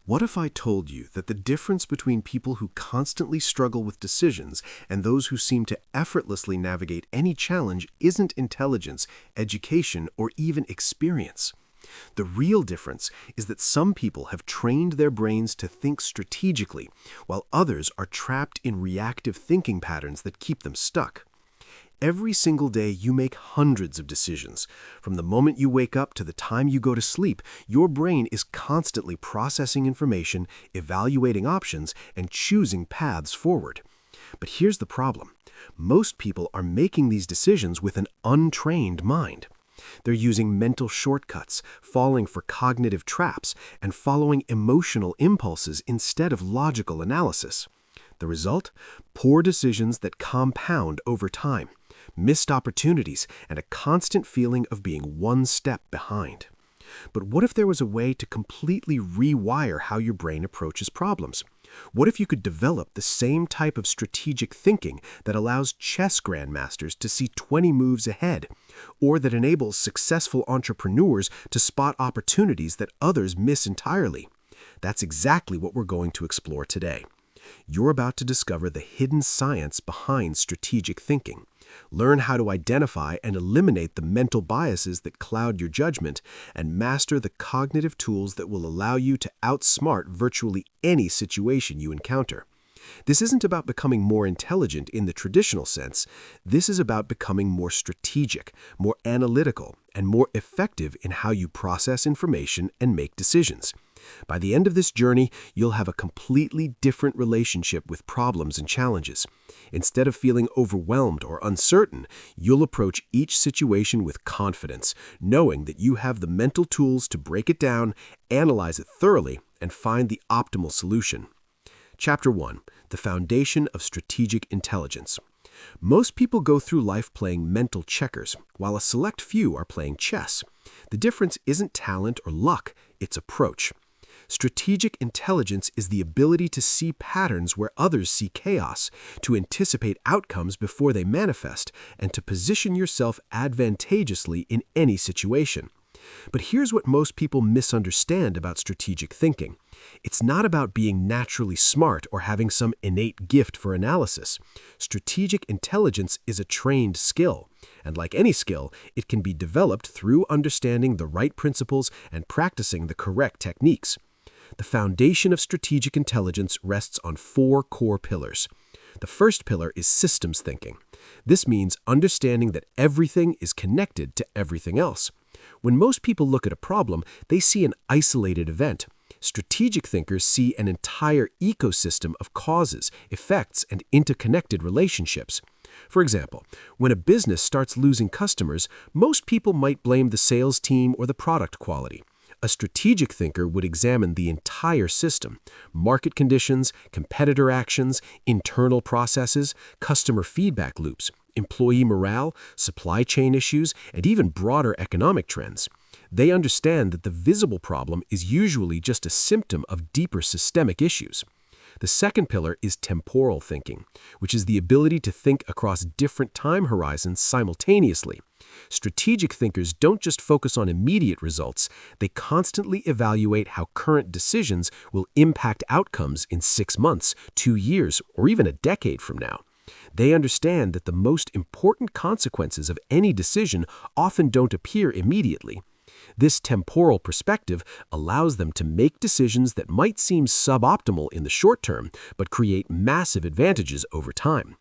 What if I told you that the difference between people who constantly struggle with decisions and those who seem to effortlessly navigate any challenge isn't intelligence, education, or even experience? The real difference is that some people have trained their brains to think strategically, while others are trapped in reactive thinking patterns that keep them stuck. Every single day, you make hundreds of decisions. From the moment you wake up to the time you go to sleep, your brain is constantly processing information, evaluating options, and choosing paths forward. But here's the problem. Most people are making these decisions with an untrained mind. They're using mental shortcuts, falling for cognitive traps, and following emotional impulses instead of logical analysis. The result? Poor decisions that compound over time, missed opportunities, and a constant feeling of being one step behind. But what if there was a way to completely rewire how your brain approaches problems? What if you could develop the same type of strategic thinking that allows chess grandmasters to see 20 moves ahead, or that enables successful entrepreneurs to spot opportunities that others miss entirely? That's exactly what we're going to explore today. You're about to discover the hidden science behind strategic thinking. Learn how to identify and eliminate the mental biases that cloud your judgment, and master the cognitive tools that will allow you to outsmart virtually any situation you encounter. This isn't about becoming more intelligent in the traditional sense. This is about becoming more strategic, more analytical, and more effective in how you process information and make decisions. By the end of this journey, you'll have a completely different relationship with problems and challenges. Instead of feeling overwhelmed or uncertain, you'll approach each situation with confidence, knowing that you have the mental tools to break it down, analyze it thoroughly, and find the optimal solution. Chapter 1. The Foundation of Strategic Intelligence. Most people go through life playing mental checkers, while a select few are playing chess. The difference isn't talent or luck, it's approach. Strategic intelligence is the ability to see patterns where others see chaos, to anticipate outcomes before they manifest, and to position yourself advantageously in any situation. But here's what most people misunderstand about strategic thinking. It's not about being naturally smart or having some innate gift for analysis. Strategic intelligence is a trained skill, and like any skill, it can be developed through understanding the right principles and practicing the correct techniques. The foundation of strategic intelligence rests on 4 core pillars. The first pillar is systems thinking. This means understanding that everything is connected to everything else. When most people look at a problem, they see an isolated event. Strategic thinkers see an entire ecosystem of causes, effects, and interconnected relationships. For example, when a business starts losing customers, most people might blame the sales team or the product quality. A strategic thinker would examine the entire system: market conditions, competitor actions, internal processes, customer feedback loops, employee morale, supply chain issues, and even broader economic trends. They understand that the visible problem is usually just a symptom of deeper systemic issues. The second pillar is temporal thinking, which is the ability to think across different time horizons simultaneously. Strategic thinkers don't just focus on immediate results, they constantly evaluate how current decisions will impact outcomes in 6 months, 2 years, or even a decade from now. They understand that the most important consequences of any decision often don't appear immediately. This temporal perspective allows them to make decisions that might seem suboptimal in the short term, but create massive advantages over time.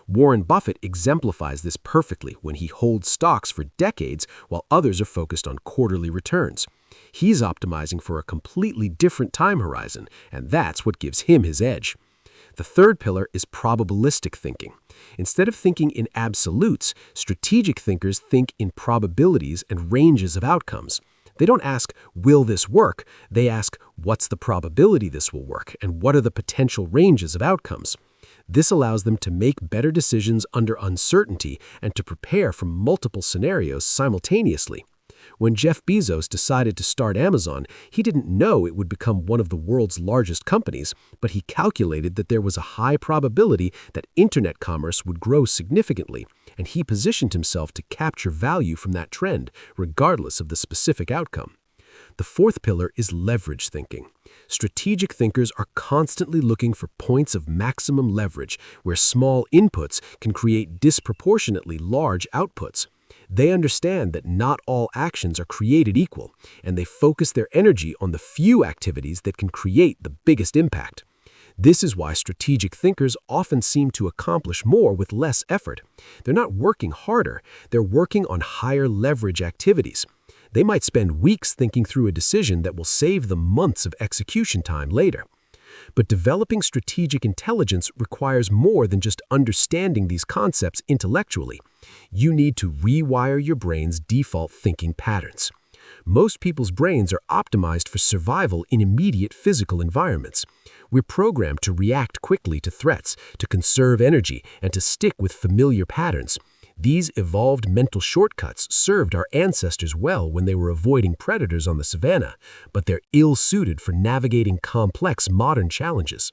Warren Buffett exemplifies this perfectly when he holds stocks for decades while others are focused on quarterly returns. He's optimizing for a completely different time horizon, and that's what gives him his edge. The third pillar is probabilistic thinking. Instead of thinking in absolutes, strategic thinkers think in probabilities and ranges of outcomes. They don't ask, will this work? They ask, what's the probability this will work, and what are the potential ranges of outcomes? This allows them to make better decisions under uncertainty and to prepare for multiple scenarios simultaneously. When Jeff Bezos decided to start Amazon, he didn't know it would become one of the world's largest companies, but he calculated that there was a high probability that internet commerce would grow significantly, and he positioned himself to capture value from that trend, regardless of the specific outcome. The fourth pillar is leverage thinking. Strategic thinkers are constantly looking for points of maximum leverage where small inputs can create disproportionately large outputs. They understand that not all actions are created equal, and they focus their energy on the few activities that can create the biggest impact. This is why strategic thinkers often seem to accomplish more with less effort. They're not working harder, they're working on higher leverage activities. They might spend weeks thinking through a decision that will save them months of execution time later. But developing strategic intelligence requires more than just understanding these concepts intellectually. You need to rewire your brain's default thinking patterns. Most people's brains are optimized for survival in immediate physical environments. We're programmed to react quickly to threats, to conserve energy, and to stick with familiar patterns. These evolved mental shortcuts served our ancestors well when they were avoiding predators on the savannah, but they're ill-suited for navigating complex modern challenges.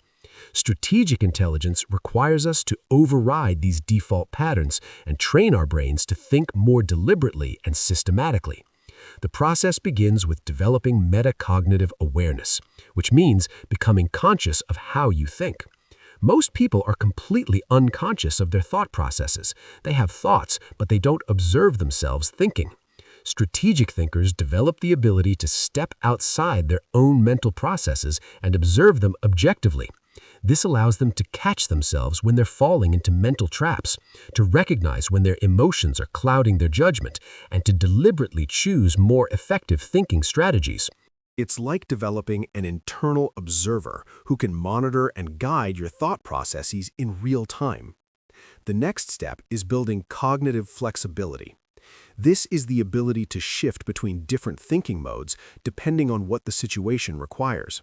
Strategic intelligence requires us to override these default patterns and train our brains to think more deliberately and systematically. The process begins with developing metacognitive awareness, which means becoming conscious of how you think. Most people are completely unconscious of their thought processes. They have thoughts, but they don't observe themselves thinking. Strategic thinkers develop the ability to step outside their own mental processes and observe them objectively. This allows them to catch themselves when they're falling into mental traps, to recognize when their emotions are clouding their judgment, and to deliberately choose more effective thinking strategies. It's like developing an internal observer who can monitor and guide your thought processes in real time. The next step is building cognitive flexibility. This is the ability to shift between different thinking modes depending on what the situation requires.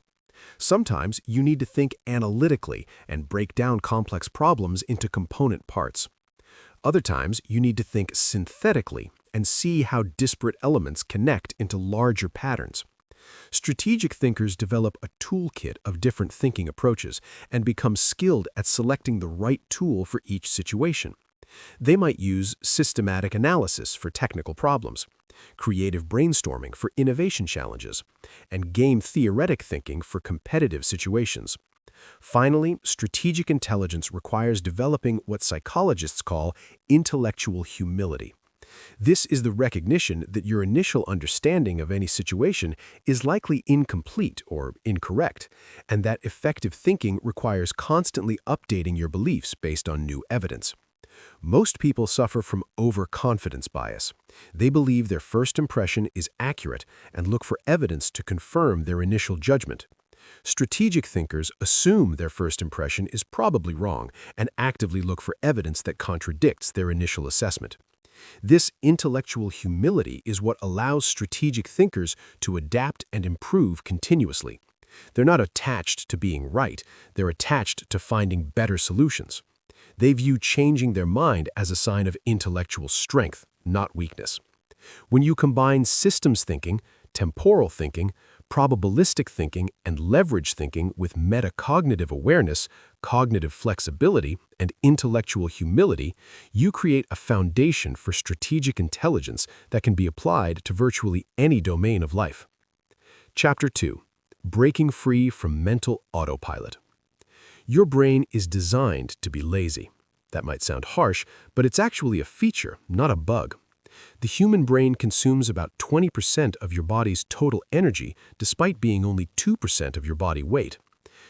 Sometimes you need to think analytically and break down complex problems into component parts. Other times you need to think synthetically and see how disparate elements connect into larger patterns. Strategic thinkers develop a toolkit of different thinking approaches and become skilled at selecting the right tool for each situation. They might use systematic analysis for technical problems, creative brainstorming for innovation challenges, and game-theoretic thinking for competitive situations. Finally, strategic intelligence requires developing what psychologists call intellectual humility. This is the recognition that your initial understanding of any situation is likely incomplete or incorrect, and that effective thinking requires constantly updating your beliefs based on new evidence. Most people suffer from overconfidence bias. They believe their first impression is accurate and look for evidence to confirm their initial judgment. Strategic thinkers assume their first impression is probably wrong and actively look for evidence that contradicts their initial assessment. This intellectual humility is what allows strategic thinkers to adapt and improve continuously. They're not attached to being right, they're attached to finding better solutions. They view changing their mind as a sign of intellectual strength, not weakness. When you combine systems thinking, temporal thinking, probabilistic thinking, and leverage thinking with metacognitive awareness, cognitive flexibility, and intellectual humility, you create a foundation for strategic intelligence that can be applied to virtually any domain of life. Chapter 2. Breaking Free from Mental Autopilot. Your brain is designed to be lazy. That might sound harsh, but it's actually a feature, not a bug. The human brain consumes about 20% of your body's total energy, despite being only 2% of your body weight.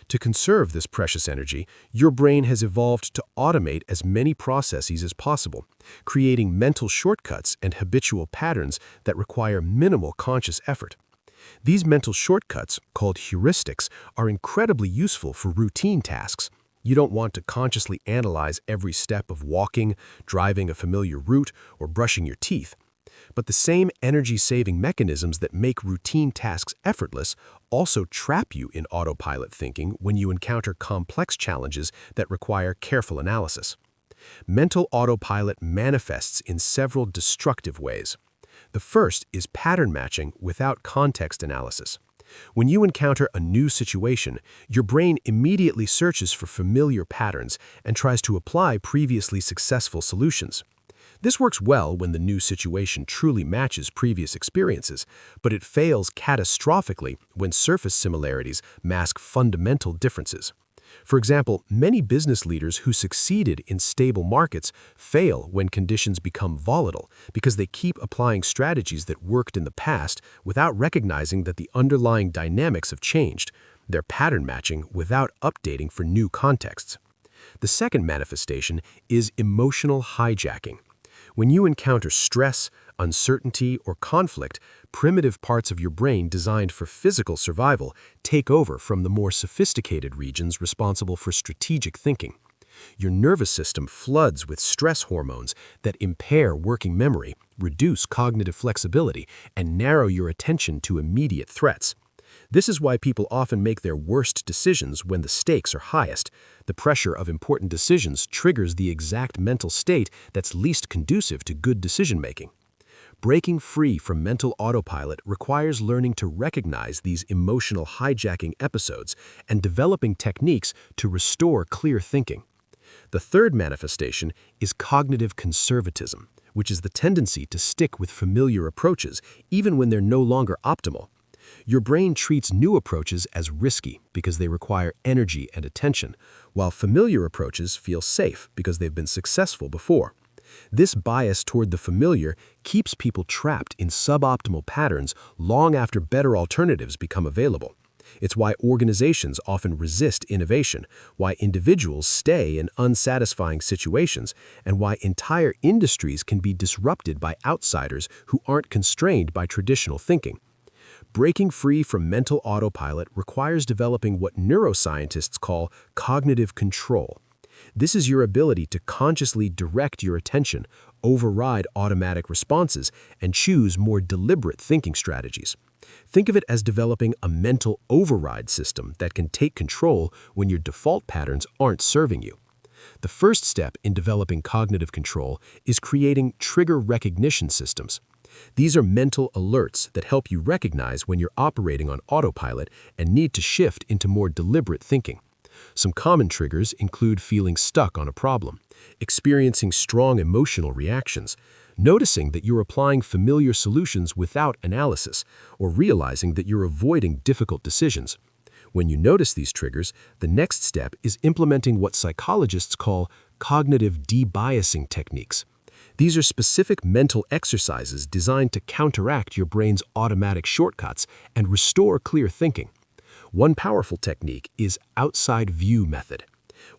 To conserve this precious energy, your brain has evolved to automate as many processes as possible, creating mental shortcuts and habitual patterns that require minimal conscious effort. These mental shortcuts, called heuristics, are incredibly useful for routine tasks. You don't want to consciously analyze every step of walking, driving a familiar route, or brushing your teeth. But the same energy-saving mechanisms that make routine tasks effortless also trap you in autopilot thinking when you encounter complex challenges that require careful analysis. Mental autopilot manifests in several destructive ways. The first is pattern matching without context analysis. When you encounter a new situation, your brain immediately searches for familiar patterns and tries to apply previously successful solutions. This works well when the new situation truly matches previous experiences, but it fails catastrophically when surface similarities mask fundamental differences. For example, many business leaders who succeeded in stable markets fail when conditions become volatile because they keep applying strategies that worked in the past without recognizing that the underlying dynamics have changed. They're pattern matching without updating for new contexts. The second manifestation is emotional hijacking. When you encounter stress, uncertainty, or conflict, primitive parts of your brain designed for physical survival take over from the more sophisticated regions responsible for strategic thinking. Your nervous system floods with stress hormones that impair working memory, reduce cognitive flexibility, and narrow your attention to immediate threats. This is why people often make their worst decisions when the stakes are highest. The pressure of important decisions triggers the exact mental state that's least conducive to good decision-making. Breaking free from mental autopilot requires learning to recognize these emotional hijacking episodes and developing techniques to restore clear thinking. The third manifestation is cognitive conservatism, which is the tendency to stick with familiar approaches even when they're no longer optimal. Your brain treats new approaches as risky because they require energy and attention, while familiar approaches feel safe because they've been successful before. This bias toward the familiar keeps people trapped in suboptimal patterns long after better alternatives become available. It's why organizations often resist innovation, why individuals stay in unsatisfying situations, and why entire industries can be disrupted by outsiders who aren't constrained by traditional thinking. Breaking free from mental autopilot requires developing what neuroscientists call cognitive control. This is your ability to consciously direct your attention, override automatic responses, and choose more deliberate thinking strategies. Think of it as developing a mental override system that can take control when your default patterns aren't serving you. The first step in developing cognitive control is creating trigger recognition systems. These are mental alerts that help you recognize when you're operating on autopilot and need to shift into more deliberate thinking. Some common triggers include feeling stuck on a problem, experiencing strong emotional reactions, noticing that you're applying familiar solutions without analysis, or realizing that you're avoiding difficult decisions. When you notice these triggers, the next step is implementing what psychologists call cognitive debiasing techniques. These are specific mental exercises designed to counteract your brain's automatic shortcuts and restore clear thinking. One powerful technique is outside view method.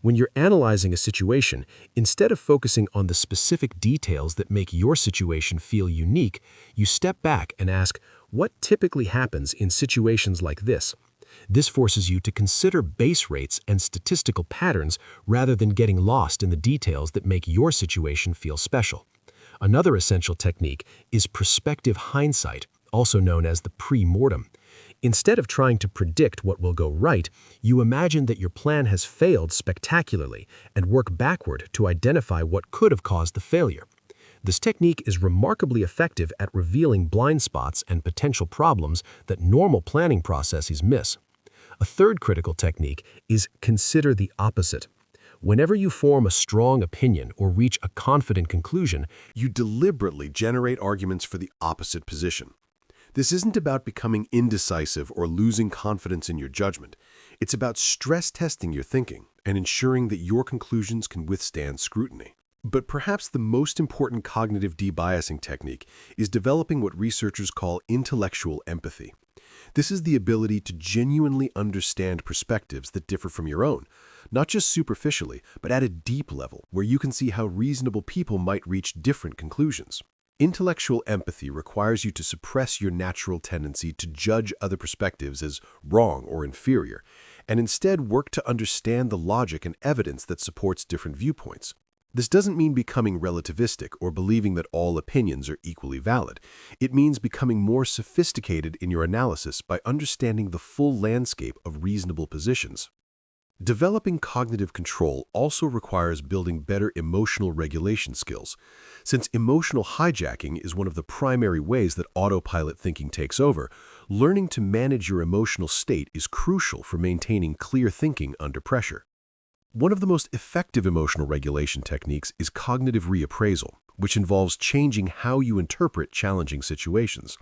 When you're analyzing a situation, instead of focusing on the specific details that make your situation feel unique, you step back and ask, what typically happens in situations like this? This forces you to consider base rates and statistical patterns rather than getting lost in the details that make your situation feel special. Another essential technique is prospective hindsight, also known as the pre-mortem. Instead of trying to predict what will go right, you imagine that your plan has failed spectacularly and work backward to identify what could have caused the failure. This technique is remarkably effective at revealing blind spots and potential problems that normal planning processes miss. A third critical technique is consider the opposite. Whenever you form a strong opinion or reach a confident conclusion, you deliberately generate arguments for the opposite position. This isn't about becoming indecisive or losing confidence in your judgment. It's about stress testing your thinking and ensuring that your conclusions can withstand scrutiny. But perhaps the most important cognitive debiasing technique is developing what researchers call intellectual empathy. This is the ability to genuinely understand perspectives that differ from your own, not just superficially, but at a deep level where you can see how reasonable people might reach different conclusions. Intellectual empathy requires you to suppress your natural tendency to judge other perspectives as wrong or inferior, and instead work to understand the logic and evidence that supports different viewpoints. This doesn't mean becoming relativistic or believing that all opinions are equally valid. It means becoming more sophisticated in your analysis by understanding the full landscape of reasonable positions. Developing cognitive control also requires building better emotional regulation skills. Since emotional hijacking is one of the primary ways that autopilot thinking takes over, learning to manage your emotional state is crucial for maintaining clear thinking under pressure. One of the most effective emotional regulation techniques is cognitive reappraisal, which involves changing how you interpret challenging situations.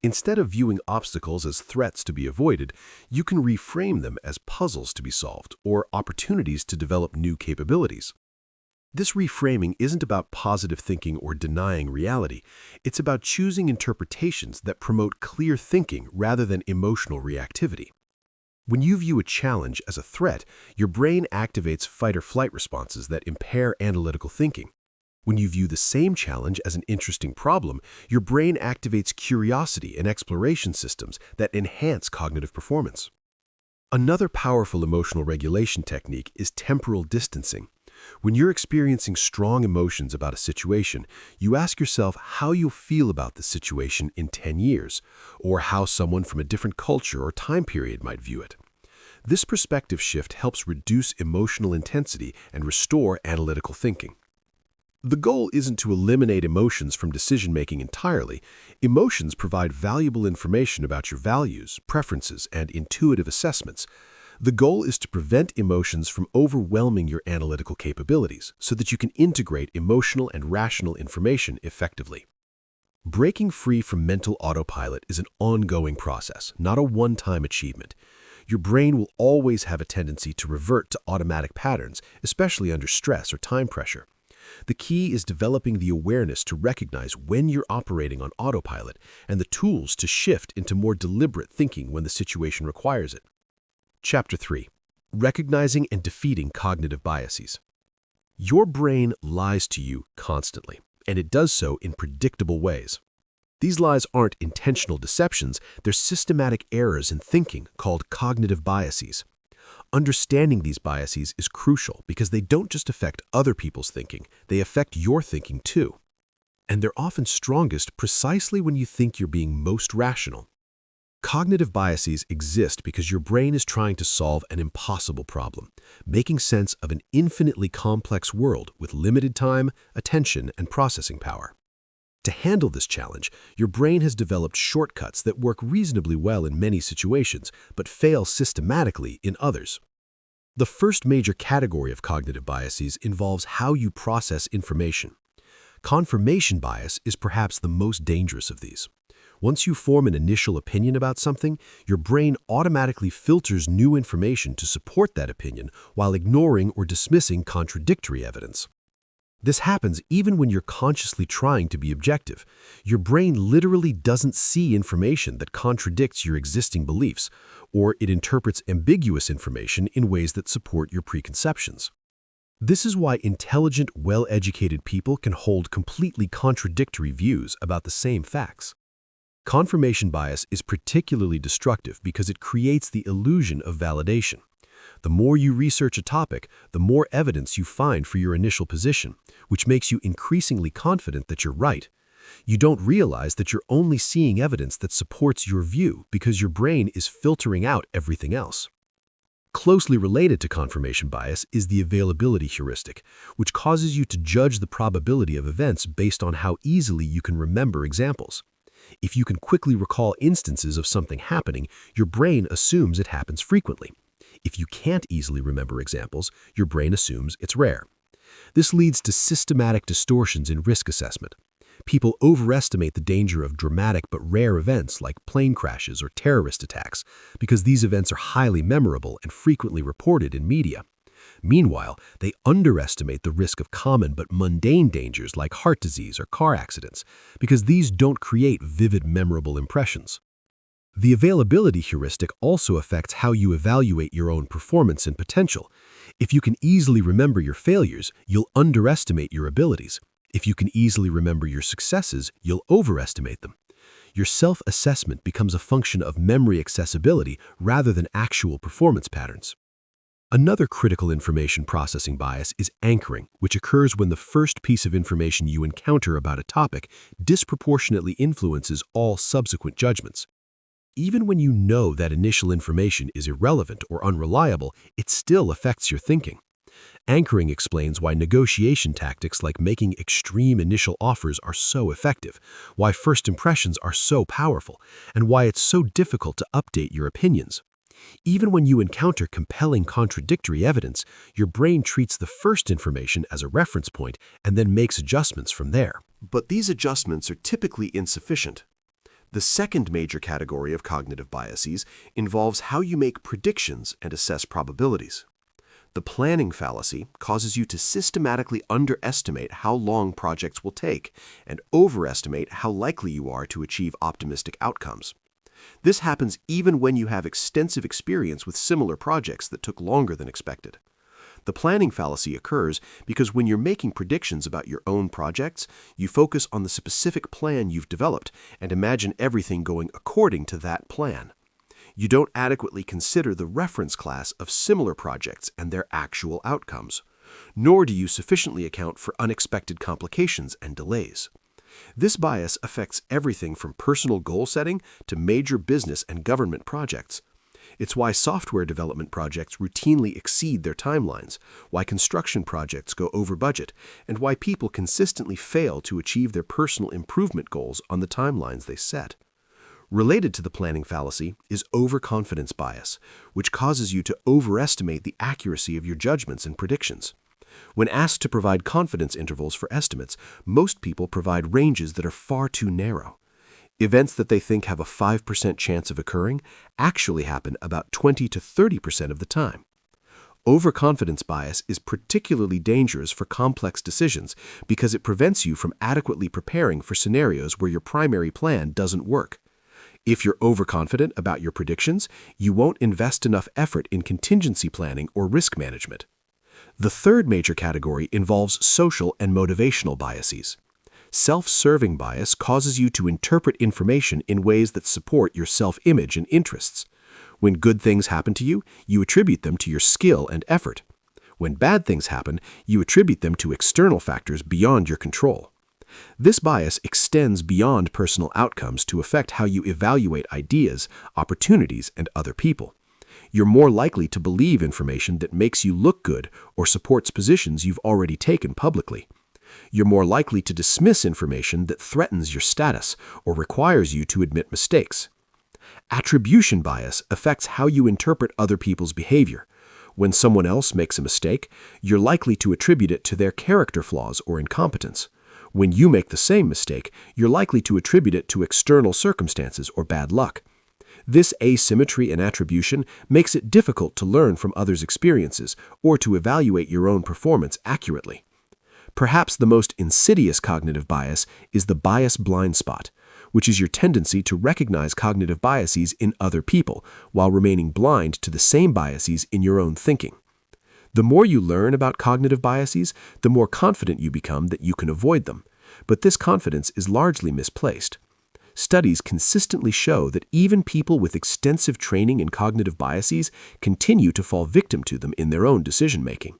Instead of viewing obstacles as threats to be avoided, you can reframe them as puzzles to be solved or opportunities to develop new capabilities. This reframing isn't about positive thinking or denying reality. It's about choosing interpretations that promote clear thinking rather than emotional reactivity. When you view a challenge as a threat, your brain activates fight-or-flight responses that impair analytical thinking. When you view the same challenge as an interesting problem, your brain activates curiosity and exploration systems that enhance cognitive performance. Another powerful emotional regulation technique is temporal distancing. When you're experiencing strong emotions about a situation, you ask yourself how you'll feel about the situation in 10 years, or how someone from a different culture or time period might view it. This perspective shift helps reduce emotional intensity and restore analytical thinking. The goal isn't to eliminate emotions from decision-making entirely. Emotions provide valuable information about your values, preferences, and intuitive assessments. The goal is to prevent emotions from overwhelming your analytical capabilities so that you can integrate emotional and rational information effectively. Breaking free from mental autopilot is an ongoing process, not a one-time achievement. Your brain will always have a tendency to revert to automatic patterns, especially under stress or time pressure. The key is developing the awareness to recognize when you're operating on autopilot and the tools to shift into more deliberate thinking when the situation requires it. Chapter 3. Recognizing and defeating cognitive biases. Your brain lies to you constantly, and it does so in predictable ways. These lies aren't intentional deceptions, they're systematic errors in thinking called cognitive biases. Understanding these biases is crucial because they don't just affect other people's thinking, they affect your thinking too. And they're often strongest precisely when you think you're being most rational. Cognitive biases exist because your brain is trying to solve an impossible problem, making sense of an infinitely complex world with limited time, attention, and processing power. To handle this challenge, your brain has developed shortcuts that work reasonably well in many situations, but fail systematically in others. The first major category of cognitive biases involves how you process information. Confirmation bias is perhaps the most dangerous of these. Once you form an initial opinion about something, your brain automatically filters new information to support that opinion while ignoring or dismissing contradictory evidence. This happens even when you're consciously trying to be objective. Your brain literally doesn't see information that contradicts your existing beliefs, or it interprets ambiguous information in ways that support your preconceptions. This is why intelligent, well-educated people can hold completely contradictory views about the same facts. Confirmation bias is particularly destructive because it creates the illusion of validation. The more you research a topic, the more evidence you find for your initial position, which makes you increasingly confident that you're right. You don't realize that you're only seeing evidence that supports your view because your brain is filtering out everything else. Closely related to confirmation bias is the availability heuristic, which causes you to judge the probability of events based on how easily you can remember examples. If you can quickly recall instances of something happening, your brain assumes it happens frequently. If you can't easily remember examples, your brain assumes it's rare. This leads to systematic distortions in risk assessment. People overestimate the danger of dramatic but rare events like plane crashes or terrorist attacks because these events are highly memorable and frequently reported in media. Meanwhile, they underestimate the risk of common but mundane dangers like heart disease or car accidents because these don't create vivid, memorable impressions. The availability heuristic also affects how you evaluate your own performance and potential. If you can easily remember your failures, you'll underestimate your abilities. If you can easily remember your successes, you'll overestimate them. Your self-assessment becomes a function of memory accessibility rather than actual performance patterns. Another critical information processing bias is anchoring, which occurs when the first piece of information you encounter about a topic disproportionately influences all subsequent judgments. Even when you know that initial information is irrelevant or unreliable, it still affects your thinking. Anchoring explains why negotiation tactics like making extreme initial offers are so effective, why first impressions are so powerful, and why it's so difficult to update your opinions. Even when you encounter compelling contradictory evidence, your brain treats the first information as a reference point and then makes adjustments from there. But these adjustments are typically insufficient. The second major category of cognitive biases involves how you make predictions and assess probabilities. The planning fallacy causes you to systematically underestimate how long projects will take and overestimate how likely you are to achieve optimistic outcomes. This happens even when you have extensive experience with similar projects that took longer than expected. The planning fallacy occurs because when you're making predictions about your own projects, you focus on the specific plan you've developed and imagine everything going according to that plan. You don't adequately consider the reference class of similar projects and their actual outcomes, nor do you sufficiently account for unexpected complications and delays. This bias affects everything from personal goal setting to major business and government projects. It's why software development projects routinely exceed their timelines, why construction projects go over budget, and why people consistently fail to achieve their personal improvement goals on the timelines they set. Related to the planning fallacy is overconfidence bias, which causes you to overestimate the accuracy of your judgments and predictions. When asked to provide confidence intervals for estimates, most people provide ranges that are far too narrow. Events that they think have a 5% chance of occurring actually happen about 20 to 30% of the time. Overconfidence bias is particularly dangerous for complex decisions because it prevents you from adequately preparing for scenarios where your primary plan doesn't work. If you're overconfident about your predictions, you won't invest enough effort in contingency planning or risk management. The third major category involves social and motivational biases. Self-serving bias causes you to interpret information in ways that support your self-image and interests. When good things happen to you, you attribute them to your skill and effort. When bad things happen, you attribute them to external factors beyond your control. This bias extends beyond personal outcomes to affect how you evaluate ideas, opportunities, and other people. You're more likely to believe information that makes you look good or supports positions you've already taken publicly. You're more likely to dismiss information that threatens your status or requires you to admit mistakes. Attribution bias affects how you interpret other people's behavior. When someone else makes a mistake, you're likely to attribute it to their character flaws or incompetence. When you make the same mistake, you're likely to attribute it to external circumstances or bad luck. This asymmetry in attribution makes it difficult to learn from others' experiences or to evaluate your own performance accurately. Perhaps the most insidious cognitive bias is the bias blind spot, which is your tendency to recognize cognitive biases in other people while remaining blind to the same biases in your own thinking. The more you learn about cognitive biases, the more confident you become that you can avoid them, but this confidence is largely misplaced. Studies consistently show that even people with extensive training in cognitive biases continue to fall victim to them in their own decision-making.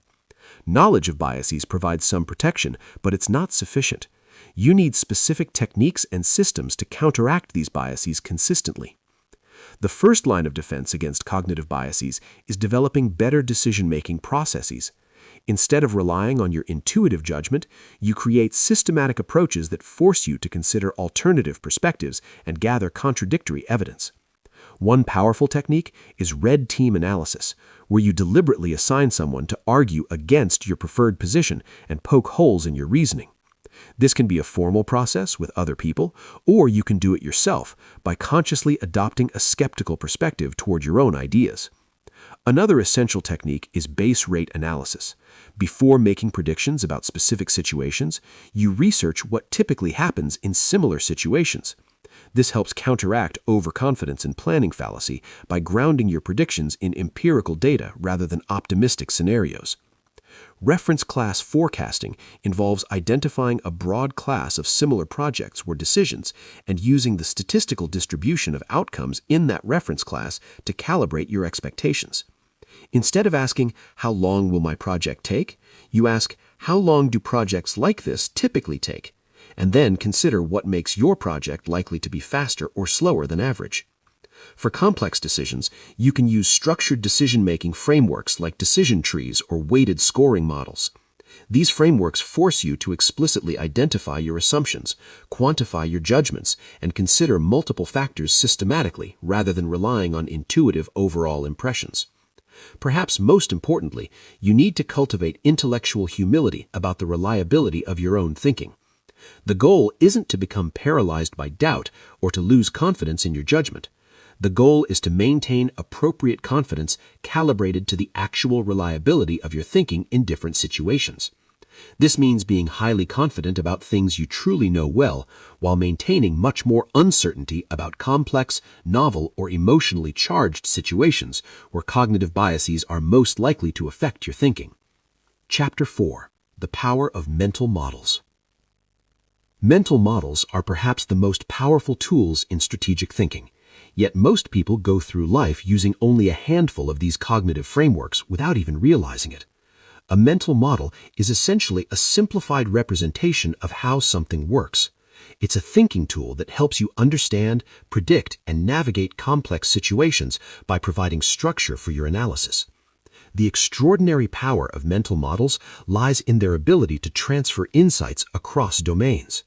Knowledge of biases provides some protection, but it's not sufficient. You need specific techniques and systems to counteract these biases consistently. The first line of defense against cognitive biases is developing better decision-making processes. Instead of relying on your intuitive judgment, you create systematic approaches that force you to consider alternative perspectives and gather contradictory evidence. One powerful technique is red team analysis, where you deliberately assign someone to argue against your preferred position and poke holes in your reasoning. This can be a formal process with other people, or you can do it yourself by consciously adopting a skeptical perspective toward your own ideas. Another essential technique is base rate analysis. Before making predictions about specific situations, you research what typically happens in similar situations. This helps counteract overconfidence and planning fallacy by grounding your predictions in empirical data rather than optimistic scenarios. Reference class forecasting involves identifying a broad class of similar projects or decisions and using the statistical distribution of outcomes in that reference class to calibrate your expectations. Instead of asking, "How long will my project take?" you ask, "How long do projects like this typically take?" and then consider what makes your project likely to be faster or slower than average. For complex decisions, you can use structured decision-making frameworks like decision trees or weighted scoring models. These frameworks force you to explicitly identify your assumptions, quantify your judgments, and consider multiple factors systematically rather than relying on intuitive overall impressions. Perhaps most importantly, you need to cultivate intellectual humility about the reliability of your own thinking. The goal isn't to become paralyzed by doubt or to lose confidence in your judgment. The goal is to maintain appropriate confidence calibrated to the actual reliability of your thinking in different situations. This means being highly confident about things you truly know well, while maintaining much more uncertainty about complex, novel, or emotionally charged situations where cognitive biases are most likely to affect your thinking. Chapter 4: The Power of Mental Models. Mental models are perhaps the most powerful tools in strategic thinking. Yet most people go through life using only a handful of these cognitive frameworks without even realizing it. A mental model is essentially a simplified representation of how something works. It's a thinking tool that helps you understand, predict, and navigate complex situations by providing structure for your analysis. The extraordinary power of mental models lies in their ability to transfer insights across domains.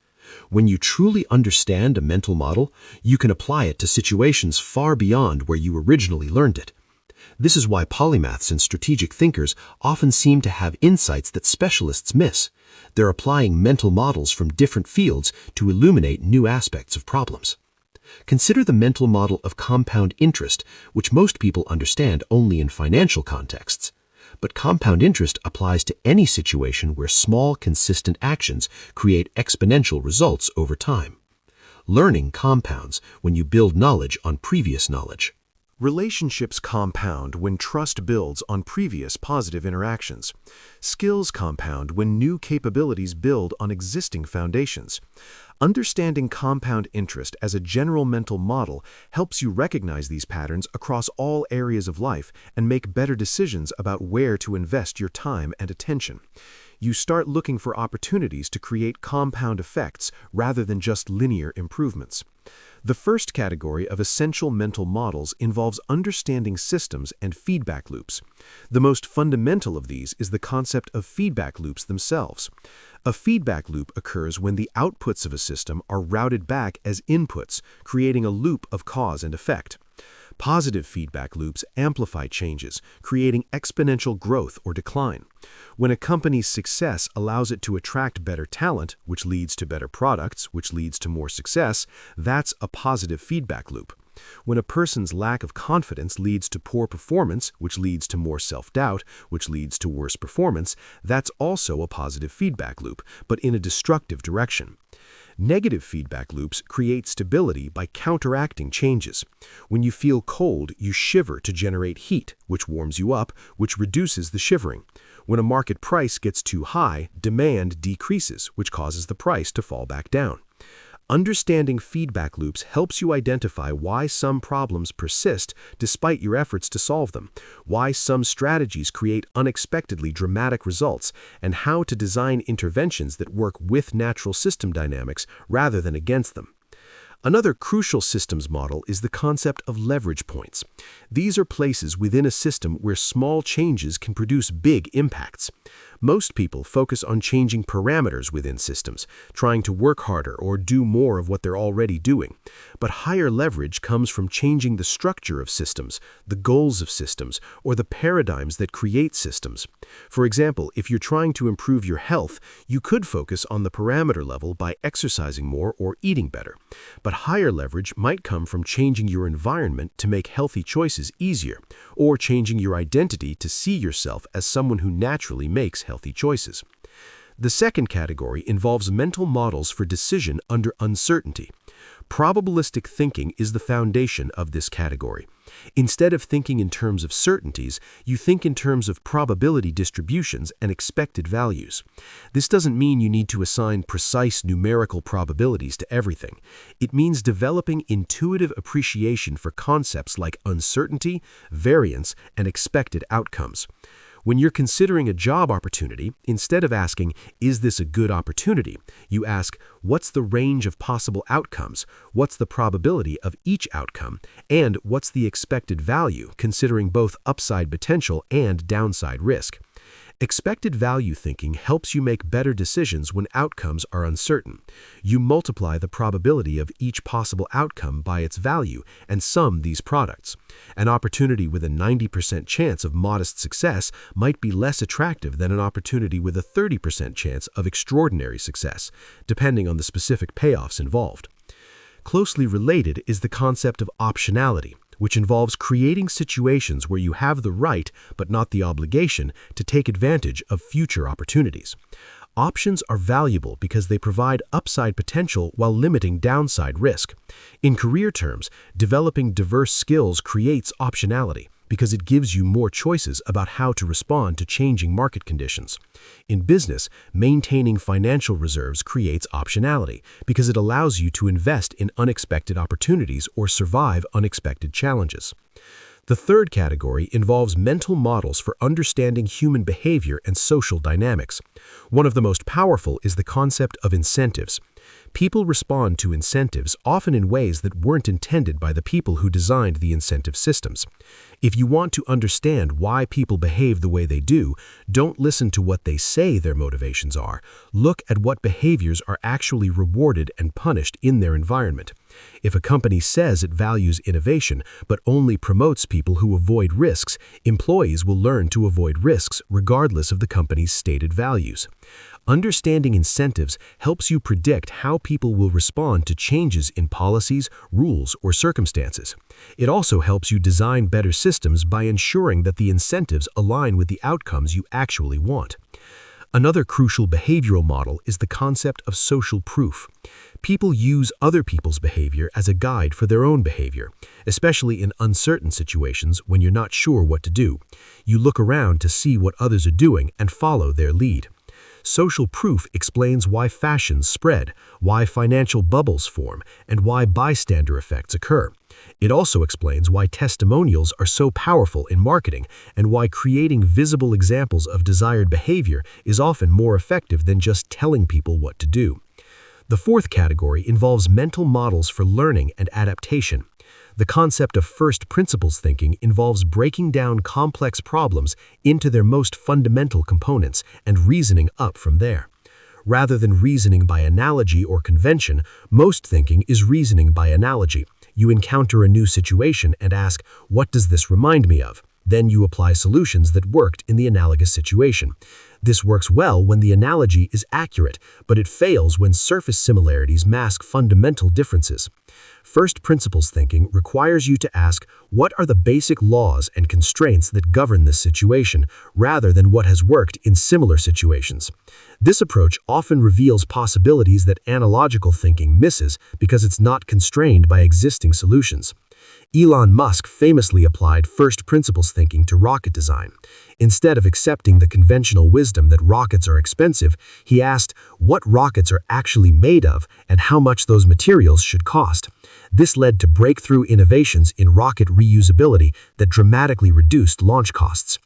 When you truly understand a mental model, you can apply it to situations far beyond where you originally learned it. This is why polymaths and strategic thinkers often seem to have insights that specialists miss. They're applying mental models from different fields to illuminate new aspects of problems. Consider the mental model of compound interest, which most people understand only in financial contexts. But compound interest applies to any situation where small, consistent actions create exponential results over time. Learning compounds when you build knowledge on previous knowledge. Relationships compound when trust builds on previous positive interactions. Skills compound when new capabilities build on existing foundations. Understanding compound interest as a general mental model helps you recognize these patterns across all areas of life and make better decisions about where to invest your time and attention. You start looking for opportunities to create compound effects rather than just linear improvements. The first category of essential mental models involves understanding systems and feedback loops. The most fundamental of these is the concept of feedback loops themselves. A feedback loop occurs when the outputs of a system are routed back as inputs, creating a loop of cause and effect. Positive feedback loops amplify changes, creating exponential growth or decline. When a company's success allows it to attract better talent, which leads to better products, which leads to more success, that's a positive feedback loop. When a person's lack of confidence leads to poor performance, which leads to more self-doubt, which leads to worse performance, that's also a positive feedback loop, but in a destructive direction. Negative feedback loops create stability by counteracting changes. When you feel cold, you shiver to generate heat, which warms you up, which reduces the shivering. When a market price gets too high, demand decreases, which causes the price to fall back down. Understanding feedback loops helps you identify why some problems persist despite your efforts to solve them, why some strategies create unexpectedly dramatic results, and how to design interventions that work with natural system dynamics rather than against them. Another crucial systems model is the concept of leverage points. These are places within a system where small changes can produce big impacts. Most people focus on changing parameters within systems, trying to work harder or do more of what they're already doing. But higher leverage comes from changing the structure of systems, the goals of systems, or the paradigms that create systems. For example, if you're trying to improve your health, you could focus on the parameter level by exercising more or eating better. But higher leverage might come from changing your environment to make healthy choices easier, or changing your identity to see yourself as someone who naturally makes healthy choices. The second category involves mental models for decision under uncertainty. Probabilistic thinking is the foundation of this category. Instead of thinking in terms of certainties, you think in terms of probability distributions and expected values. This doesn't mean you need to assign precise numerical probabilities to everything. It means developing intuitive appreciation for concepts like uncertainty, variance, and expected outcomes. When you're considering a job opportunity, instead of asking, "Is this a good opportunity?" you ask, "What's the range of possible outcomes? What's the probability of each outcome? And what's the expected value, considering both upside potential and downside risk?" Expected value thinking helps you make better decisions when outcomes are uncertain. You multiply the probability of each possible outcome by its value and sum these products. An opportunity with a 90% chance of modest success might be less attractive than an opportunity with a 30% chance of extraordinary success, depending on the specific payoffs involved. Closely related is the concept of optionality, which involves creating situations where you have the right, but not the obligation, to take advantage of future opportunities. Options are valuable because they provide upside potential while limiting downside risk. In career terms, developing diverse skills creates optionality because it gives you more choices about how to respond to changing market conditions. In business, maintaining financial reserves creates optionality because it allows you to invest in unexpected opportunities or survive unexpected challenges. The third category involves mental models for understanding human behavior and social dynamics. One of the most powerful is the concept of incentives. People respond to incentives often in ways that weren't intended by the people who designed the incentive systems. If you want to understand why people behave the way they do, don't listen to what they say their motivations are. Look at what behaviors are actually rewarded and punished in their environment. If a company says it values innovation but only promotes people who avoid risks, employees will learn to avoid risks regardless of the company's stated values. Understanding incentives helps you predict how people will respond to changes in policies, rules, or circumstances. It also helps you design better systems by ensuring that the incentives align with the outcomes you actually want. Another crucial behavioral model is the concept of social proof. People use other people's behavior as a guide for their own behavior, especially in uncertain situations when you're not sure what to do. You look around to see what others are doing and follow their lead. Social proof explains why fashions spread, why financial bubbles form, and why bystander effects occur. It also explains why testimonials are so powerful in marketing and why creating visible examples of desired behavior is often more effective than just telling people what to do. The fourth category involves mental models for learning and adaptation. The concept of first principles thinking involves breaking down complex problems into their most fundamental components and reasoning up from there. Rather than reasoning by analogy or convention, most thinking is reasoning by analogy. You encounter a new situation and ask, "What does this remind me of?" Then you apply solutions that worked in the analogous situation. This works well when the analogy is accurate, but it fails when surface similarities mask fundamental differences. First principles thinking requires you to ask, what are the basic laws and constraints that govern this situation, rather than what has worked in similar situations. This approach often reveals possibilities that analogical thinking misses because it's not constrained by existing solutions. Elon Musk famously applied first principles thinking to rocket design. Instead of accepting the conventional wisdom that rockets are expensive, he asked what rockets are actually made of and how much those materials should cost. This led to breakthrough innovations in rocket reusability that dramatically reduced launch costs.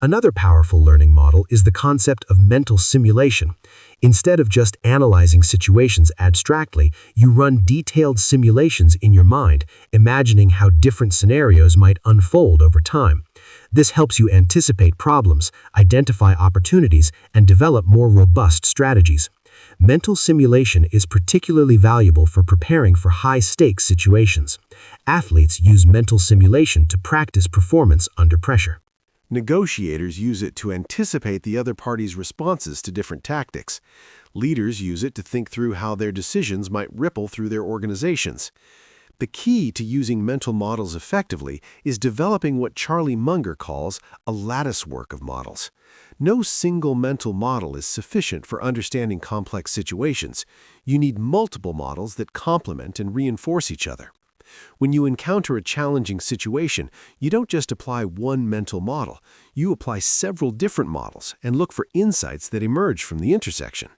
Another powerful learning model is the concept of mental simulation. Instead of just analyzing situations abstractly, you run detailed simulations in your mind, imagining how different scenarios might unfold over time. This helps you anticipate problems, identify opportunities, and develop more robust strategies. Mental simulation is particularly valuable for preparing for high-stakes situations. Athletes use mental simulation to practice performance under pressure. Negotiators use it to anticipate the other party's responses to different tactics. Leaders use it to think through how their decisions might ripple through their organizations. The key to using mental models effectively is developing what Charlie Munger calls a lattice work of models. No single mental model is sufficient for understanding complex situations. You need multiple models that complement and reinforce each other. When you encounter a challenging situation, you don't just apply one mental model. You apply several different models and look for insights that emerge from the intersection.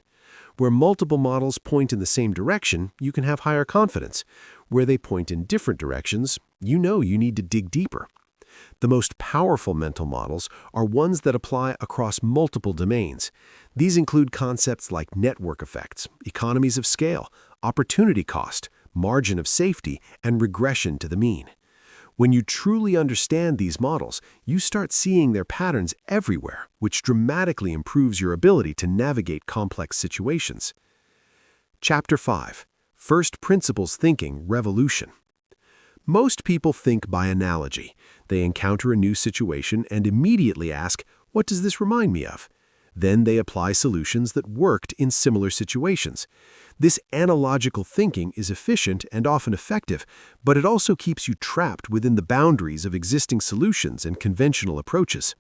Where multiple models point in the same direction, you can have higher confidence. Where they point in different directions, you know you need to dig deeper. The most powerful mental models are ones that apply across multiple domains. These include concepts like network effects, economies of scale, opportunity cost, margin of safety, and regression to the mean. When you truly understand these models, you start seeing their patterns everywhere, which dramatically improves your ability to navigate complex situations. Chapter 5. First Principles Thinking Revolution. Most people think by analogy. They encounter a new situation and immediately ask, "What does this remind me of?" Then they apply solutions that worked in similar situations. This analogical thinking is efficient and often effective, but it also keeps you trapped within the boundaries of existing solutions and conventional approaches.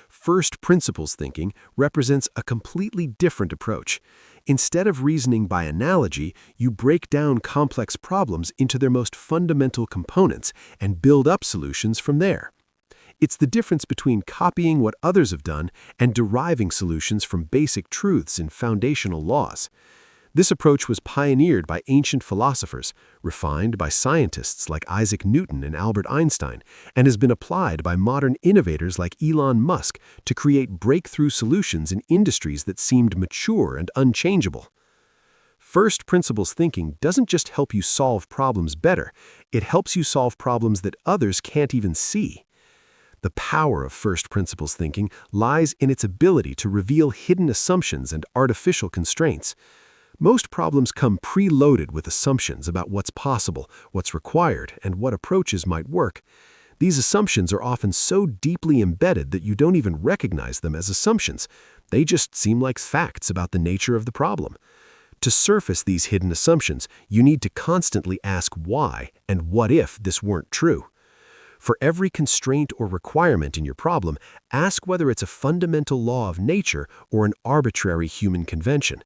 First principles thinking represents a completely different approach. Instead of reasoning by analogy, you break down complex problems into their most fundamental components and build up solutions from there. It's the difference between copying what others have done and deriving solutions from basic truths and foundational laws. This approach was pioneered by ancient philosophers, refined by scientists like Isaac Newton and Albert Einstein, and has been applied by modern innovators like Elon Musk to create breakthrough solutions in industries that seemed mature and unchangeable. First principles thinking doesn't just help you solve problems better, it helps you solve problems that others can't even see. The power of first principles thinking lies in its ability to reveal hidden assumptions and artificial constraints. Most problems come preloaded with assumptions about what's possible, what's required, and what approaches might work. These assumptions are often so deeply embedded that you don't even recognize them as assumptions. They just seem like facts about the nature of the problem. To surface these hidden assumptions, you need to constantly ask why and what if this weren't true. For every constraint or requirement in your problem, ask whether it's a fundamental law of nature or an arbitrary human convention.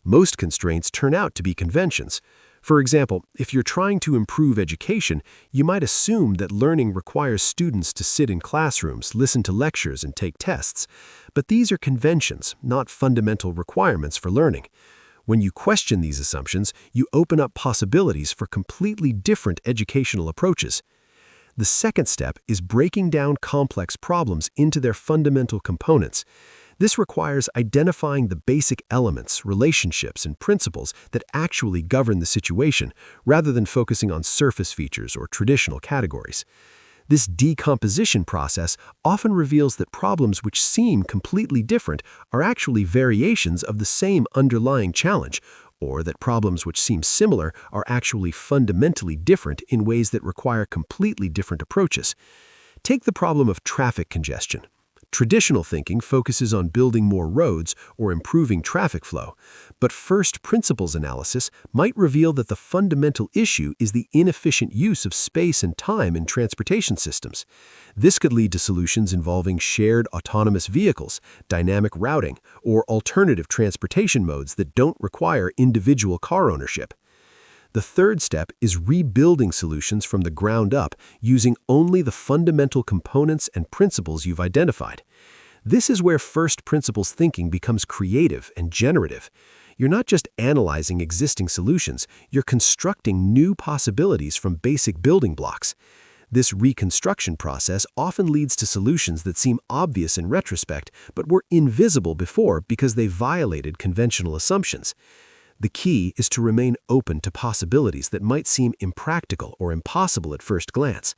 Most constraints turn out to be conventions. For example, if you're trying to improve education, you might assume that learning requires students to sit in classrooms, listen to lectures, and take tests. But these are conventions, not fundamental requirements for learning. When you question these assumptions, you open up possibilities for completely different educational approaches. The second step is breaking down complex problems into their fundamental components. This requires identifying the basic elements, relationships, and principles that actually govern the situation, rather than focusing on surface features or traditional categories. This decomposition process often reveals that problems which seem completely different are actually variations of the same underlying challenge, or that problems which seem similar are actually fundamentally different in ways that require completely different approaches. Take the problem of traffic congestion. Traditional thinking focuses on building more roads or improving traffic flow, but first principles analysis might reveal that the fundamental issue is the inefficient use of space and time in transportation systems. This could lead to solutions involving shared autonomous vehicles, dynamic routing, or alternative transportation modes that don't require individual car ownership. The third step is rebuilding solutions from the ground up using only the fundamental components and principles you've identified. This is where first principles thinking becomes creative and generative. You're not just analyzing existing solutions, you're constructing new possibilities from basic building blocks. This reconstruction process often leads to solutions that seem obvious in retrospect, but were invisible before because they violated conventional assumptions. The key is to remain open to possibilities that might seem impractical or impossible at first glance.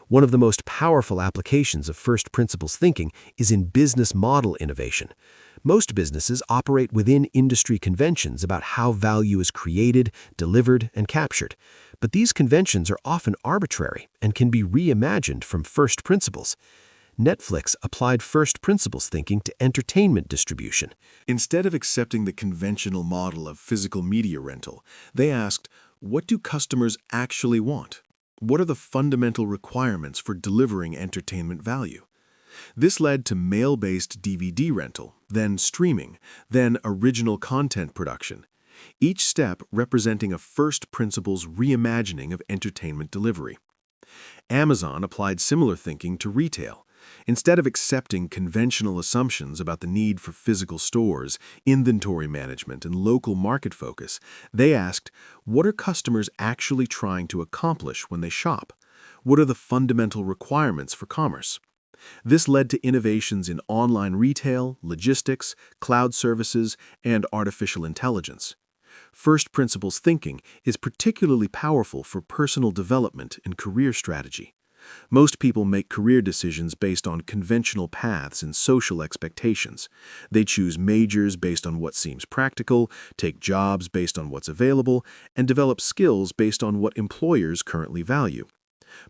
One of the most powerful applications of first principles thinking is in business model innovation. Most businesses operate within industry conventions about how value is created, delivered, and captured. But these conventions are often arbitrary and can be reimagined from first principles. Netflix applied first principles thinking to entertainment distribution. Instead of accepting the conventional model of physical media rental, they asked, what do customers actually want? What are the fundamental requirements for delivering entertainment value? This led to mail-based DVD rental, then streaming, then original content production. Each step representing a first principles reimagining of entertainment delivery. Amazon applied similar thinking to retail. Instead of accepting conventional assumptions about the need for physical stores, inventory management, and local market focus, they asked, what are customers actually trying to accomplish when they shop? What are the fundamental requirements for commerce? This led to innovations in online retail, logistics, cloud services, and artificial intelligence. First principles thinking is particularly powerful for personal development and career strategy. Most people make career decisions based on conventional paths and social expectations. They choose majors based on what seems practical, take jobs based on what's available, and develop skills based on what employers currently value.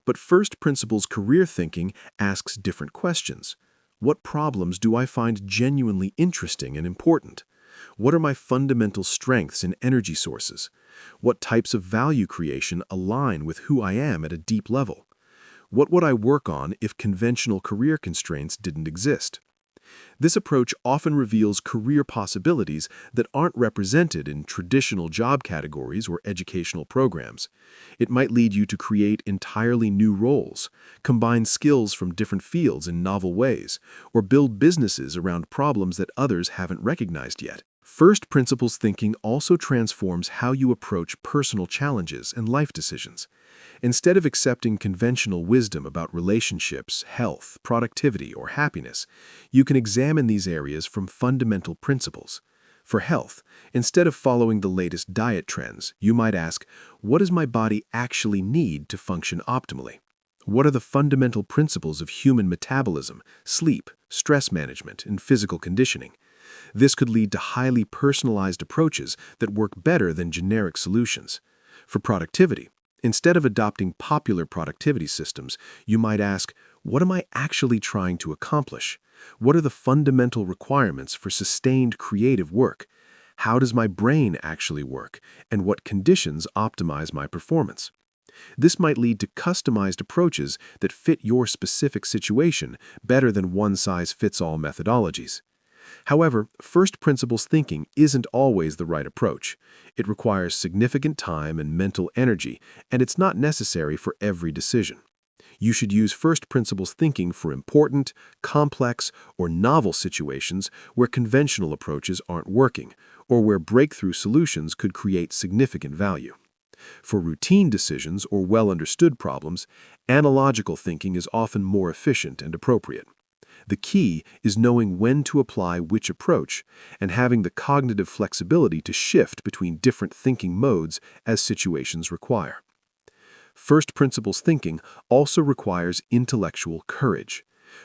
But first principles career thinking asks different questions. What problems do I find genuinely interesting and important? What are my fundamental strengths and energy sources? What types of value creation align with who I am at a deep level? What would I work on if conventional career constraints didn't exist? This approach often reveals career possibilities that aren't represented in traditional job categories or educational programs. It might lead you to create entirely new roles, combine skills from different fields in novel ways, or build businesses around problems that others haven't recognized yet. First principles thinking also transforms how you approach personal challenges and life decisions. Instead of accepting conventional wisdom about relationships, health, productivity, or happiness, you can examine these areas from fundamental principles. For health, instead of following the latest diet trends, you might ask, what does my body actually need to function optimally? What are the fundamental principles of human metabolism, sleep, stress management, and physical conditioning? This could lead to highly personalized approaches that work better than generic solutions. For productivity, instead of adopting popular productivity systems, you might ask, what am I actually trying to accomplish? What are the fundamental requirements for sustained creative work? How does my brain actually work? And what conditions optimize my performance? This might lead to customized approaches that fit your specific situation better than one-size-fits-all methodologies. However, first principles thinking isn't always the right approach. It requires significant time and mental energy, and it's not necessary for every decision. You should use first principles thinking for important, complex, or novel situations where conventional approaches aren't working, or where breakthrough solutions could create significant value. For routine decisions or well-understood problems, analogical thinking is often more efficient and appropriate. The key is knowing when to apply which approach and having the cognitive flexibility to shift between different thinking modes as situations require. First principles thinking also requires intellectual courage.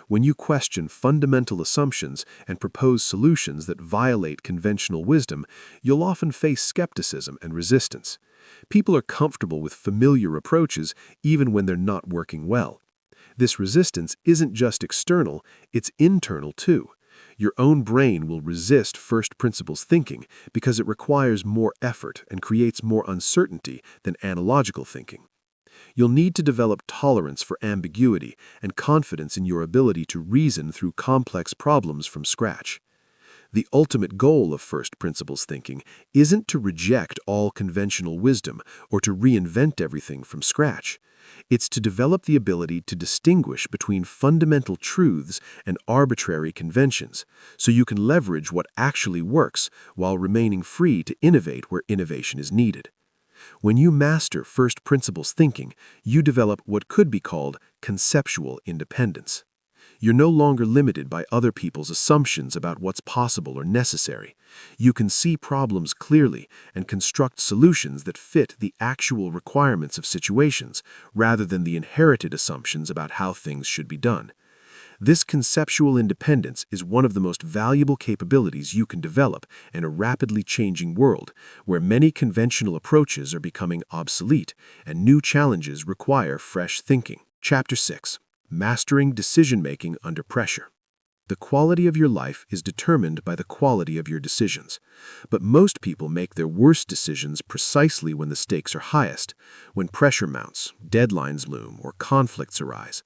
When you question fundamental assumptions and propose solutions that violate conventional wisdom, you'll often face skepticism and resistance. People are comfortable with familiar approaches even when they're not working well. This resistance isn't just external, it's internal too. Your own brain will resist first principles thinking because it requires more effort and creates more uncertainty than analogical thinking. You'll need to develop tolerance for ambiguity and confidence in your ability to reason through complex problems from scratch. The ultimate goal of first principles thinking isn't to reject all conventional wisdom or to reinvent everything from scratch. It's to develop the ability to distinguish between fundamental truths and arbitrary conventions, so you can leverage what actually works while remaining free to innovate where innovation is needed. When you master first principles thinking, you develop what could be called conceptual independence. You're no longer limited by other people's assumptions about what's possible or necessary. You can see problems clearly and construct solutions that fit the actual requirements of situations rather than the inherited assumptions about how things should be done. This conceptual independence is one of the most valuable capabilities you can develop in a rapidly changing world where many conventional approaches are becoming obsolete and new challenges require fresh thinking. Chapter 6. Mastering decision-making under pressure. The quality of your life is determined by the quality of your decisions. But most people make their worst decisions precisely when the stakes are highest, when pressure mounts, deadlines loom, or conflicts arise.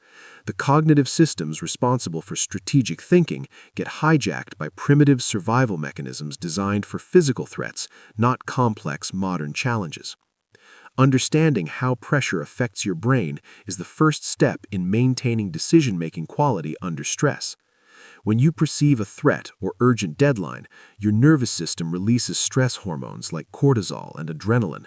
The cognitive systems responsible for strategic thinking get hijacked by primitive survival mechanisms designed for physical threats, not complex modern challenges. Understanding how pressure affects your brain is the first step in maintaining decision-making quality under stress. When you perceive a threat or urgent deadline, your nervous system releases stress hormones like cortisol and adrenaline.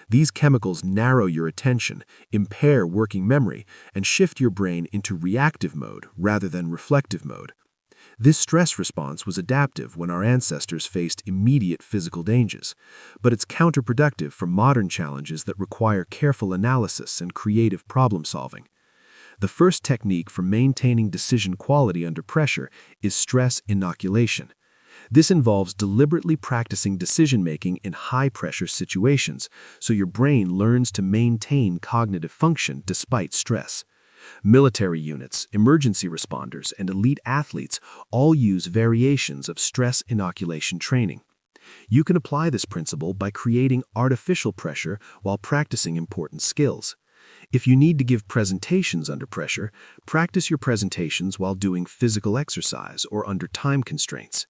These chemicals narrow your attention, impair working memory, and shift your brain into reactive mode rather than reflective mode. This stress response was adaptive when our ancestors faced immediate physical dangers, but it's counterproductive for modern challenges that require careful analysis and creative problem-solving. The first technique for maintaining decision quality under pressure is stress inoculation. This involves deliberately practicing decision-making in high-pressure situations, so your brain learns to maintain cognitive function despite stress. Military units, emergency responders, and elite athletes all use variations of stress inoculation training. You can apply this principle by creating artificial pressure while practicing important skills. If you need to give presentations under pressure, practice your presentations while doing physical exercise or under time constraints.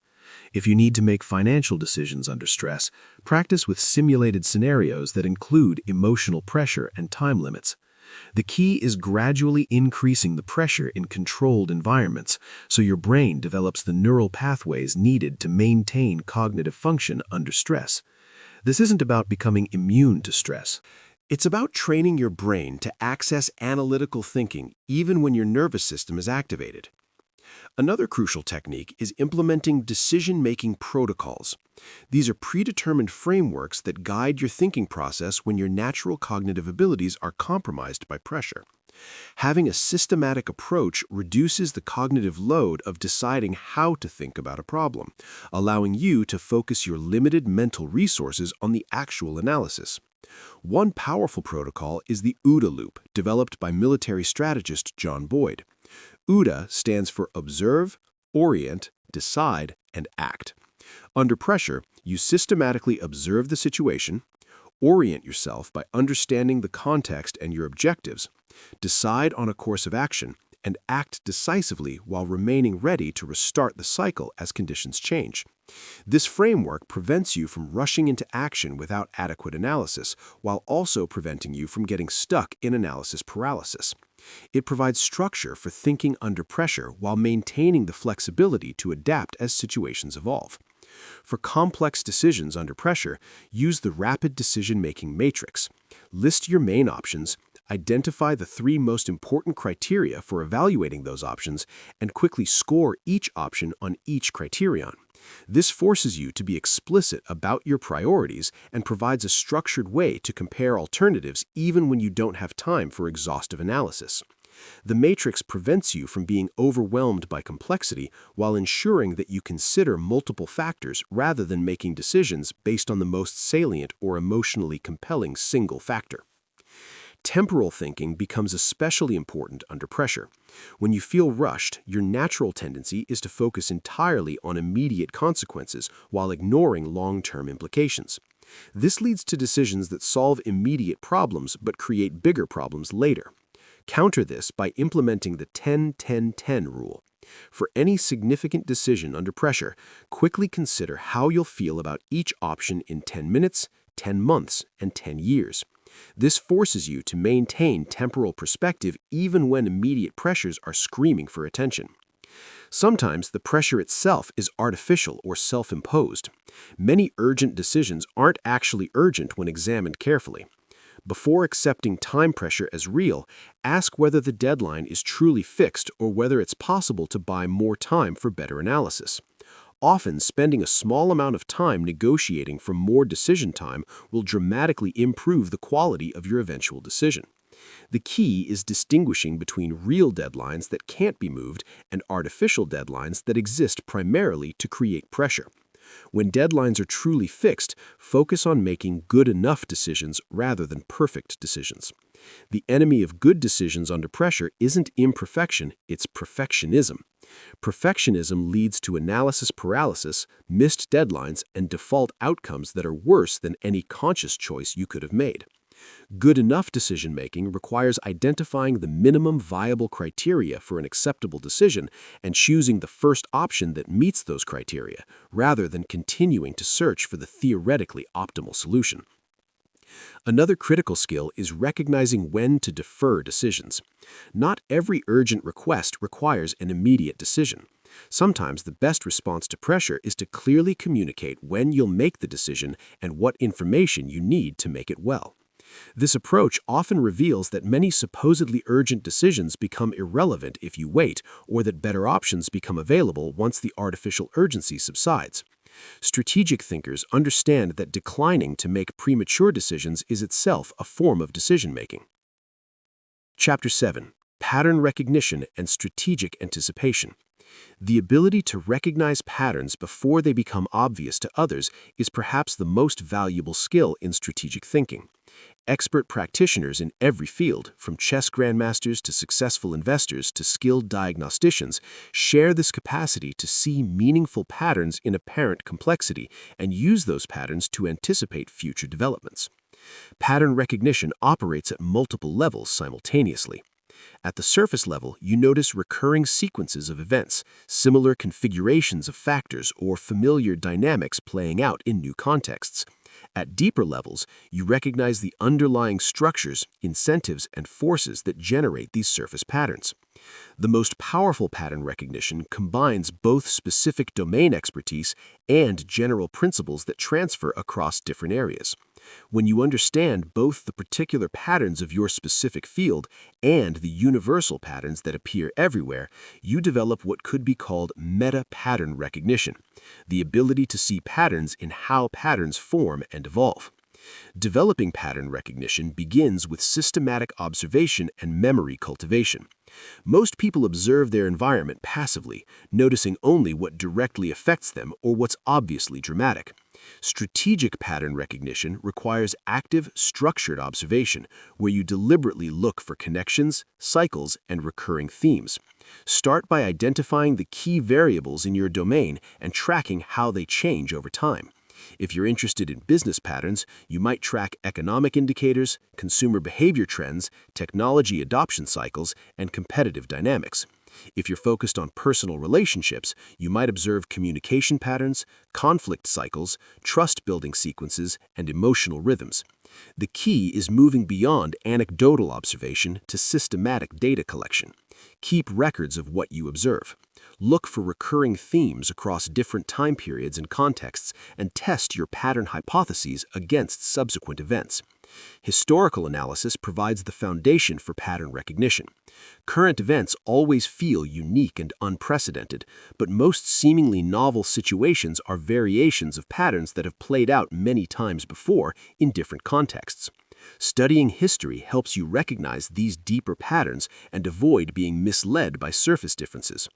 If you need to make financial decisions under stress, practice with simulated scenarios that include emotional pressure and time limits. The key is gradually increasing the pressure in controlled environments so your brain develops the neural pathways needed to maintain cognitive function under stress. This isn't about becoming immune to stress. It's about training your brain to access analytical thinking even when your nervous system is activated. Another crucial technique is implementing decision-making protocols. These are predetermined frameworks that guide your thinking process when your natural cognitive abilities are compromised by pressure. Having a systematic approach reduces the cognitive load of deciding how to think about a problem, allowing you to focus your limited mental resources on the actual analysis. One powerful protocol is the OODA loop, developed by military strategist John Boyd. OODA stands for Observe, Orient, Decide, and Act. Under pressure, you systematically observe the situation, orient yourself by understanding the context and your objectives, decide on a course of action, and act decisively while remaining ready to restart the cycle as conditions change. This framework prevents you from rushing into action without adequate analysis, while also preventing you from getting stuck in analysis paralysis. It provides structure for thinking under pressure while maintaining the flexibility to adapt as situations evolve. For complex decisions under pressure, use the rapid decision-making matrix. List your main options, identify the 3 most important criteria for evaluating those options, and quickly score each option on each criterion. This forces you to be explicit about your priorities and provides a structured way to compare alternatives even when you don't have time for exhaustive analysis. The matrix prevents you from being overwhelmed by complexity while ensuring that you consider multiple factors rather than making decisions based on the most salient or emotionally compelling single factor. Temporal thinking becomes especially important under pressure. When you feel rushed, your natural tendency is to focus entirely on immediate consequences while ignoring long-term implications. This leads to decisions that solve immediate problems but create bigger problems later. Counter this by implementing the 10-10-10 rule. For any significant decision under pressure, quickly consider how you'll feel about each option in 10 minutes, 10 months, and 10 years. This forces you to maintain temporal perspective even when immediate pressures are screaming for attention. Sometimes the pressure itself is artificial or self-imposed. Many urgent decisions aren't actually urgent when examined carefully. Before accepting time pressure as real, ask whether the deadline is truly fixed or whether it's possible to buy more time for better analysis. Often, spending a small amount of time negotiating for more decision time will dramatically improve the quality of your eventual decision. The key is distinguishing between real deadlines that can't be moved and artificial deadlines that exist primarily to create pressure. When deadlines are truly fixed, focus on making good enough decisions rather than perfect decisions. The enemy of good decisions under pressure isn't imperfection, it's perfectionism. Perfectionism leads to analysis paralysis, missed deadlines, and default outcomes that are worse than any conscious choice you could have made. Good enough decision-making requires identifying the minimum viable criteria for an acceptable decision and choosing the first option that meets those criteria, rather than continuing to search for the theoretically optimal solution. Another critical skill is recognizing when to defer decisions. Not every urgent request requires an immediate decision. Sometimes the best response to pressure is to clearly communicate when you'll make the decision and what information you need to make it well. This approach often reveals that many supposedly urgent decisions become irrelevant if you wait, or that better options become available once the artificial urgency subsides. Strategic thinkers understand that declining to make premature decisions is itself a form of decision-making. Chapter 7. pattern recognition and strategic anticipation. The ability to recognize patterns before they become obvious to others is perhaps the most valuable skill in strategic thinking. Expert practitioners in every field, from chess grandmasters to successful investors to skilled diagnosticians, share this capacity to see meaningful patterns in apparent complexity and use those patterns to anticipate future developments. Pattern recognition operates at multiple levels simultaneously. At the surface level, you notice recurring sequences of events, similar configurations of factors, or familiar dynamics playing out in new contexts. At deeper levels, you recognize the underlying structures, incentives, and forces that generate these surface patterns. The most powerful pattern recognition combines both specific domain expertise and general principles that transfer across different areas. When you understand both the particular patterns of your specific field and the universal patterns that appear everywhere, you develop what could be called meta-pattern recognition, the ability to see patterns in how patterns form and evolve. Developing pattern recognition begins with systematic observation and memory cultivation. Most people observe their environment passively, noticing only what directly affects them or what's obviously dramatic. Strategic pattern recognition requires active, structured observation, where you deliberately look for connections, cycles, and recurring themes. Start by identifying the key variables in your domain and tracking how they change over time. If you're interested in business patterns, you might track economic indicators, consumer behavior trends, technology adoption cycles, and competitive dynamics. If you're focused on personal relationships, you might observe communication patterns, conflict cycles, trust-building sequences, and emotional rhythms. The key is moving beyond anecdotal observation to systematic data collection. Keep records of what you observe. Look for recurring themes across different time periods and contexts, and test your pattern hypotheses against subsequent events. Historical analysis provides the foundation for pattern recognition. Current events always feel unique and unprecedented, but most seemingly novel situations are variations of patterns that have played out many times before in different contexts. Studying history helps you recognize these deeper patterns and avoid being misled by surface differences.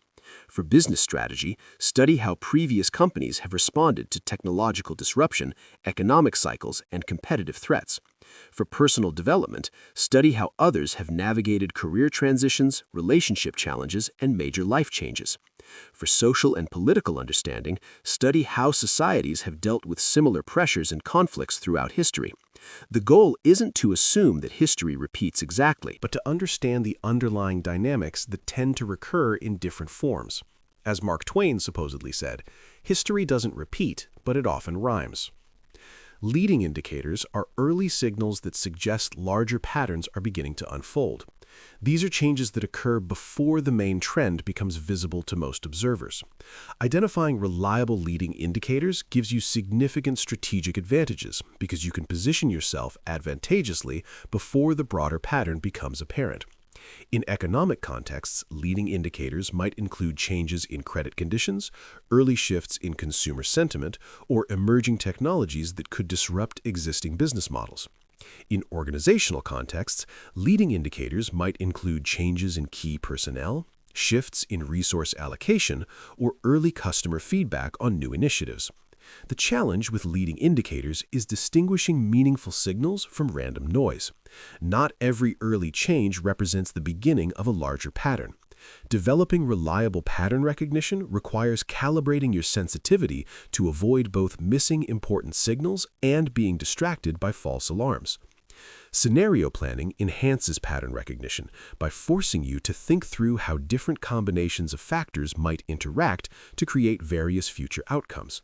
For business strategy, study how previous companies have responded to technological disruption, economic cycles, and competitive threats. For personal development, study how others have navigated career transitions, relationship challenges, and major life changes. For social and political understanding, study how societies have dealt with similar pressures and conflicts throughout history. The goal isn't to assume that history repeats exactly, but to understand the underlying dynamics that tend to recur in different forms. As Mark Twain supposedly said, history doesn't repeat, but it often rhymes. Leading indicators are early signals that suggest larger patterns are beginning to unfold. These are changes that occur before the main trend becomes visible to most observers. Identifying reliable leading indicators gives you significant strategic advantages because you can position yourself advantageously before the broader pattern becomes apparent. In economic contexts, leading indicators might include changes in credit conditions, early shifts in consumer sentiment, or emerging technologies that could disrupt existing business models. In organizational contexts, leading indicators might include changes in key personnel, shifts in resource allocation, or early customer feedback on new initiatives. The challenge with leading indicators is distinguishing meaningful signals from random noise. Not every early change represents the beginning of a larger pattern. Developing reliable pattern recognition requires calibrating your sensitivity to avoid both missing important signals and being distracted by false alarms. Scenario planning enhances pattern recognition by forcing you to think through how different combinations of factors might interact to create various future outcomes.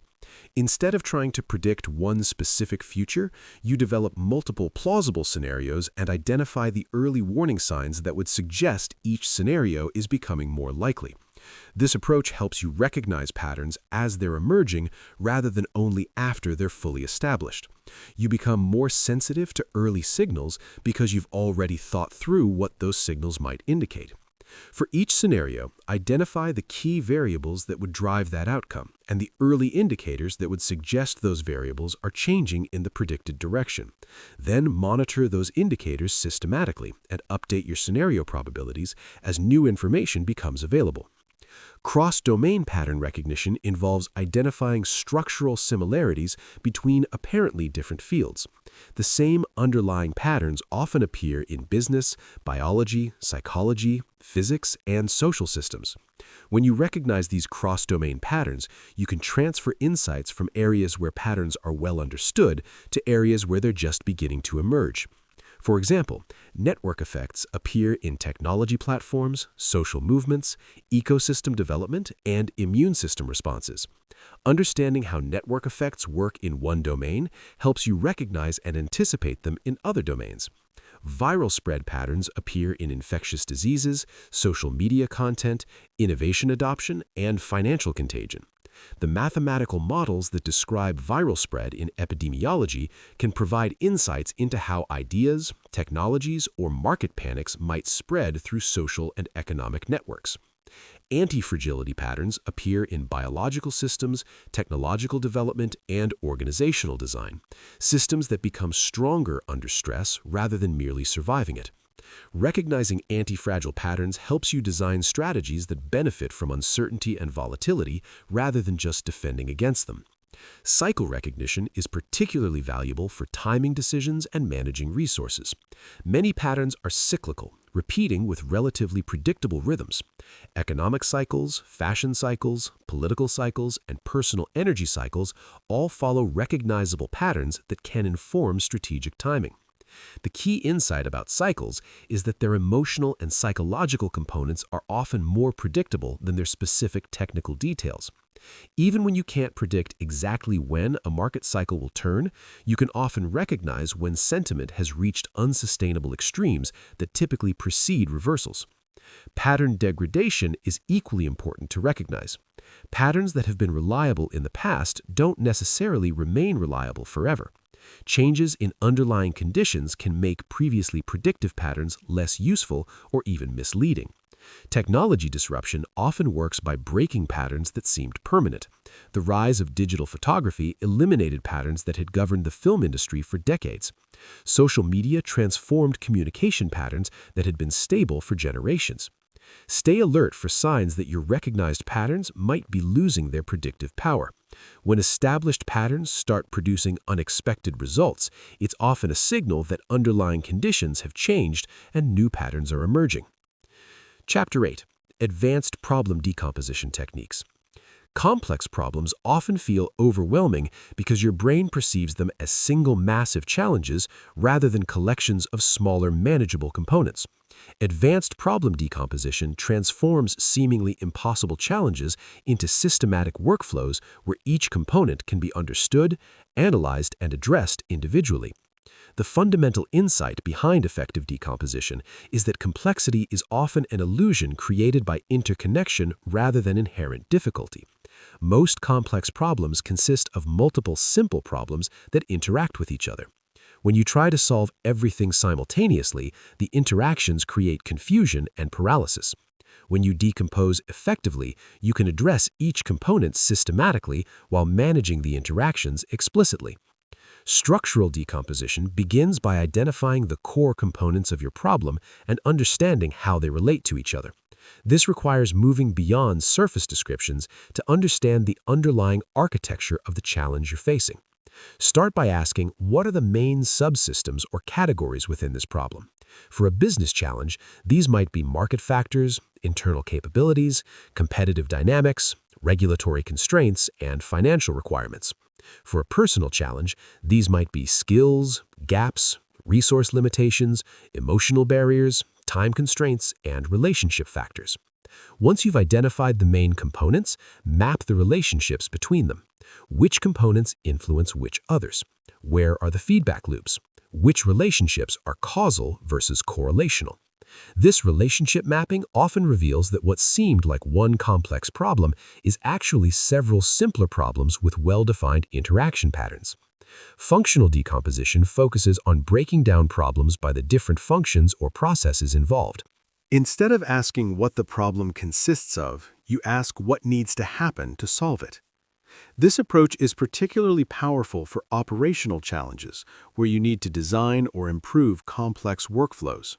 Instead of trying to predict one specific future, you develop multiple plausible scenarios and identify the early warning signs that would suggest each scenario is becoming more likely. This approach helps you recognize patterns as they're emerging rather than only after they're fully established. You become more sensitive to early signals because you've already thought through what those signals might indicate. For each scenario, identify the key variables that would drive that outcome and the early indicators that would suggest those variables are changing in the predicted direction. Then monitor those indicators systematically and update your scenario probabilities as new information becomes available. Cross-domain pattern recognition involves identifying structural similarities between apparently different fields. The same underlying patterns often appear in business, biology, psychology, physics, and social systems. When you recognize these cross-domain patterns, you can transfer insights from areas where patterns are well understood to areas where they're just beginning to emerge. For example, network effects appear in technology platforms, social movements, ecosystem development, and immune system responses. Understanding how network effects work in one domain helps you recognize and anticipate them in other domains. Viral spread patterns appear in infectious diseases, social media content, innovation adoption, and financial contagion. The mathematical models that describe viral spread in epidemiology can provide insights into how ideas, technologies, or market panics might spread through social and economic networks. Anti-fragility patterns appear in biological systems, technological development, and organizational design, systems that become stronger under stress rather than merely surviving it. Recognizing anti-fragile patterns helps you design strategies that benefit from uncertainty and volatility rather than just defending against them. Cycle recognition is particularly valuable for timing decisions and managing resources. Many patterns are cyclical, repeating with relatively predictable rhythms. Economic cycles, fashion cycles, political cycles, and personal energy cycles all follow recognizable patterns that can inform strategic timing. The key insight about cycles is that their emotional and psychological components are often more predictable than their specific technical details. Even when you can't predict exactly when a market cycle will turn, you can often recognize when sentiment has reached unsustainable extremes that typically precede reversals. Pattern degradation is equally important to recognize. Patterns that have been reliable in the past don't necessarily remain reliable forever. Changes in underlying conditions can make previously predictive patterns less useful or even misleading. Technology disruption often works by breaking patterns that seemed permanent. The rise of digital photography eliminated patterns that had governed the film industry for decades. Social media transformed communication patterns that had been stable for generations. Stay alert for signs that your recognized patterns might be losing their predictive power. When established patterns start producing unexpected results, it's often a signal that underlying conditions have changed and new patterns are emerging. Chapter 8. Advanced Problem Decomposition Techniques. Complex problems often feel overwhelming because your brain perceives them as single massive challenges rather than collections of smaller manageable components. Advanced problem decomposition transforms seemingly impossible challenges into systematic workflows where each component can be understood, analyzed, and addressed individually. The fundamental insight behind effective decomposition is that complexity is often an illusion created by interconnection rather than inherent difficulty. Most complex problems consist of multiple simple problems that interact with each other. When you try to solve everything simultaneously, the interactions create confusion and paralysis. When you decompose effectively, you can address each component systematically while managing the interactions explicitly. Structural decomposition begins by identifying the core components of your problem and understanding how they relate to each other. This requires moving beyond surface descriptions to understand the underlying architecture of the challenge you're facing. Start by asking, what are the main subsystems or categories within this problem? For a business challenge, these might be market factors, internal capabilities, competitive dynamics, regulatory constraints, and financial requirements. For a personal challenge, these might be skills, gaps, resource limitations, emotional barriers, time constraints, and relationship factors. Once you've identified the main components, map the relationships between them. Which components influence which others? Where are the feedback loops? Which relationships are causal versus correlational? This relationship mapping often reveals that what seemed like one complex problem is actually several simpler problems with well-defined interaction patterns. Functional decomposition focuses on breaking down problems by the different functions or processes involved. Instead of asking what the problem consists of, you ask what needs to happen to solve it. This approach is particularly powerful for operational challenges where you need to design or improve complex workflows.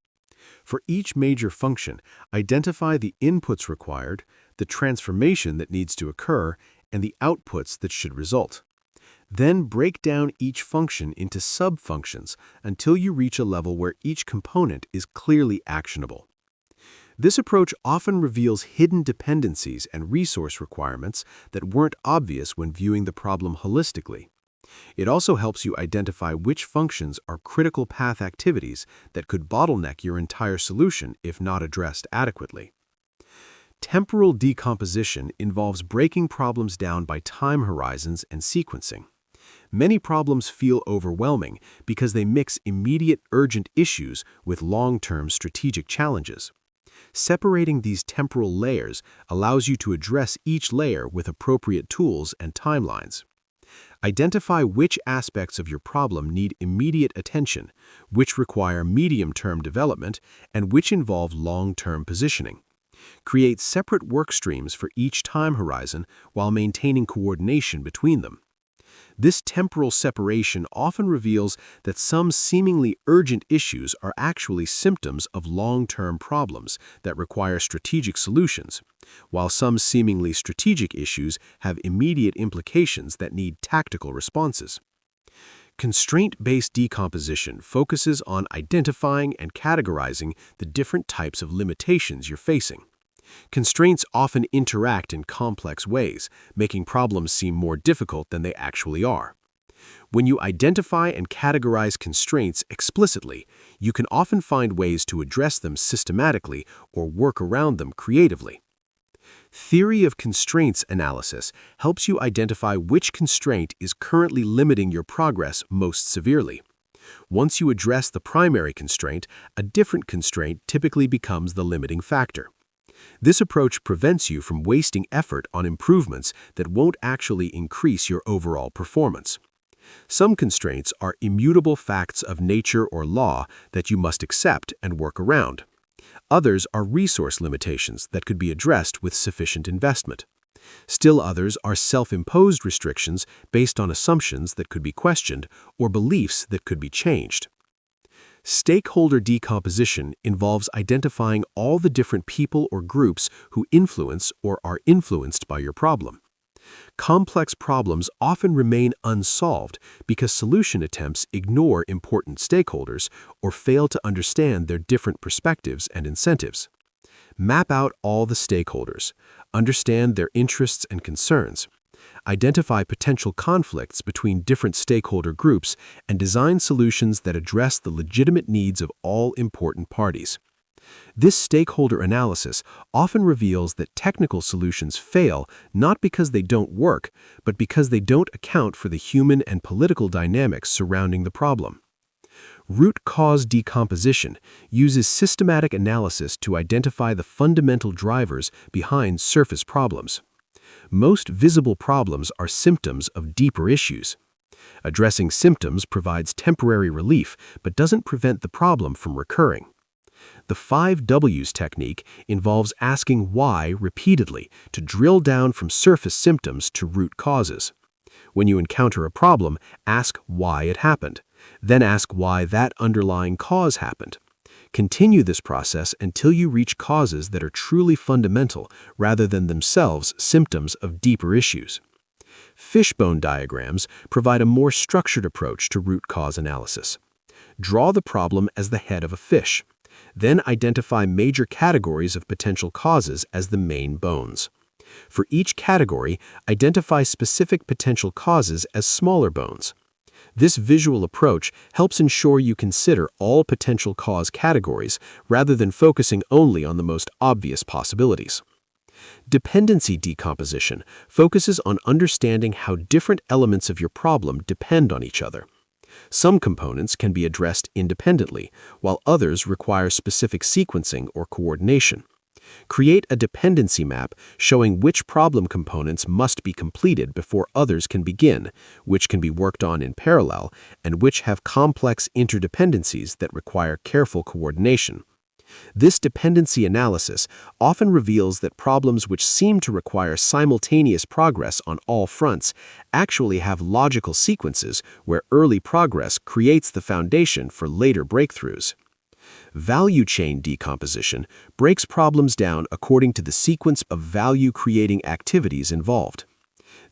For each major function, identify the inputs required, the transformation that needs to occur, and the outputs that should result. Then break down each function into sub-functions until you reach a level where each component is clearly actionable. This approach often reveals hidden dependencies and resource requirements that weren't obvious when viewing the problem holistically. It also helps you identify which functions are critical path activities that could bottleneck your entire solution if not addressed adequately. Temporal decomposition involves breaking problems down by time horizons and sequencing. Many problems feel overwhelming because they mix immediate urgent issues with long-term strategic challenges. Separating these temporal layers allows you to address each layer with appropriate tools and timelines. Identify which aspects of your problem need immediate attention, which require medium-term development, and which involve long-term positioning. Create separate work streams for each time horizon while maintaining coordination between them. This temporal separation often reveals that some seemingly urgent issues are actually symptoms of long-term problems that require strategic solutions, while some seemingly strategic issues have immediate implications that need tactical responses. Constraint-based decomposition focuses on identifying and categorizing the different types of limitations you're facing. Constraints often interact in complex ways, making problems seem more difficult than they actually are. When you identify and categorize constraints explicitly, you can often find ways to address them systematically or work around them creatively. Theory of constraints analysis helps you identify which constraint is currently limiting your progress most severely. Once you address the primary constraint, a different constraint typically becomes the limiting factor. This approach prevents you from wasting effort on improvements that won't actually increase your overall performance. Some constraints are immutable facts of nature or law that you must accept and work around. Others are resource limitations that could be addressed with sufficient investment. Still others are self-imposed restrictions based on assumptions that could be questioned or beliefs that could be changed. Stakeholder decomposition involves identifying all the different people or groups who influence or are influenced by your problem. Complex problems often remain unsolved because solution attempts ignore important stakeholders or fail to understand their different perspectives and incentives. Map out all the stakeholders, understand their interests and concerns. Identify potential conflicts between different stakeholder groups and design solutions that address the legitimate needs of all important parties. This stakeholder analysis often reveals that technical solutions fail not because they don't work, but because they don't account for the human and political dynamics surrounding the problem. Root cause decomposition uses systematic analysis to identify the fundamental drivers behind surface problems. Most visible problems are symptoms of deeper issues. Addressing symptoms provides temporary relief but doesn't prevent the problem from recurring. The 5 W's technique involves asking why repeatedly to drill down from surface symptoms to root causes. When you encounter a problem, ask why it happened. Then ask why that underlying cause happened. Continue this process until you reach causes that are truly fundamental rather than themselves symptoms of deeper issues. Fishbone diagrams provide a more structured approach to root cause analysis. Draw the problem as the head of a fish. Then identify major categories of potential causes as the main bones. For each category, identify specific potential causes as smaller bones. This visual approach helps ensure you consider all potential cause categories rather than focusing only on the most obvious possibilities. Dependency decomposition focuses on understanding how different elements of your problem depend on each other. Some components can be addressed independently, while others require specific sequencing or coordination. Create a dependency map showing which problem components must be completed before others can begin, which can be worked on in parallel, and which have complex interdependencies that require careful coordination. This dependency analysis often reveals that problems which seem to require simultaneous progress on all fronts actually have logical sequences where early progress creates the foundation for later breakthroughs. Value chain decomposition breaks problems down according to the sequence of value-creating activities involved.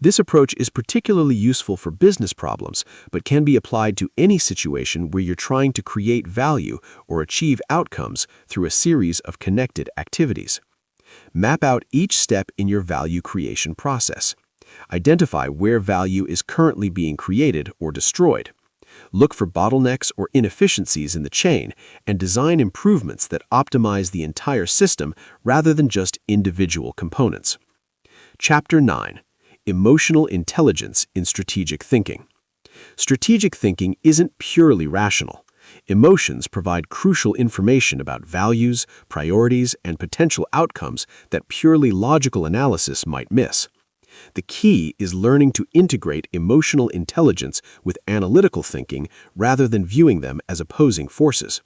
This approach is particularly useful for business problems, but can be applied to any situation where you're trying to create value or achieve outcomes through a series of connected activities. Map out each step in your value creation process. Identify where value is currently being created or destroyed. Look for bottlenecks or inefficiencies in the chain and design improvements that optimize the entire system rather than just individual components. Chapter 9. Emotional intelligence in strategic thinking. Strategic thinking isn't purely rational. Emotions provide crucial information about values, priorities, and potential outcomes that purely logical analysis might miss. The key is learning to integrate emotional intelligence with analytical thinking rather than viewing them as opposing forces.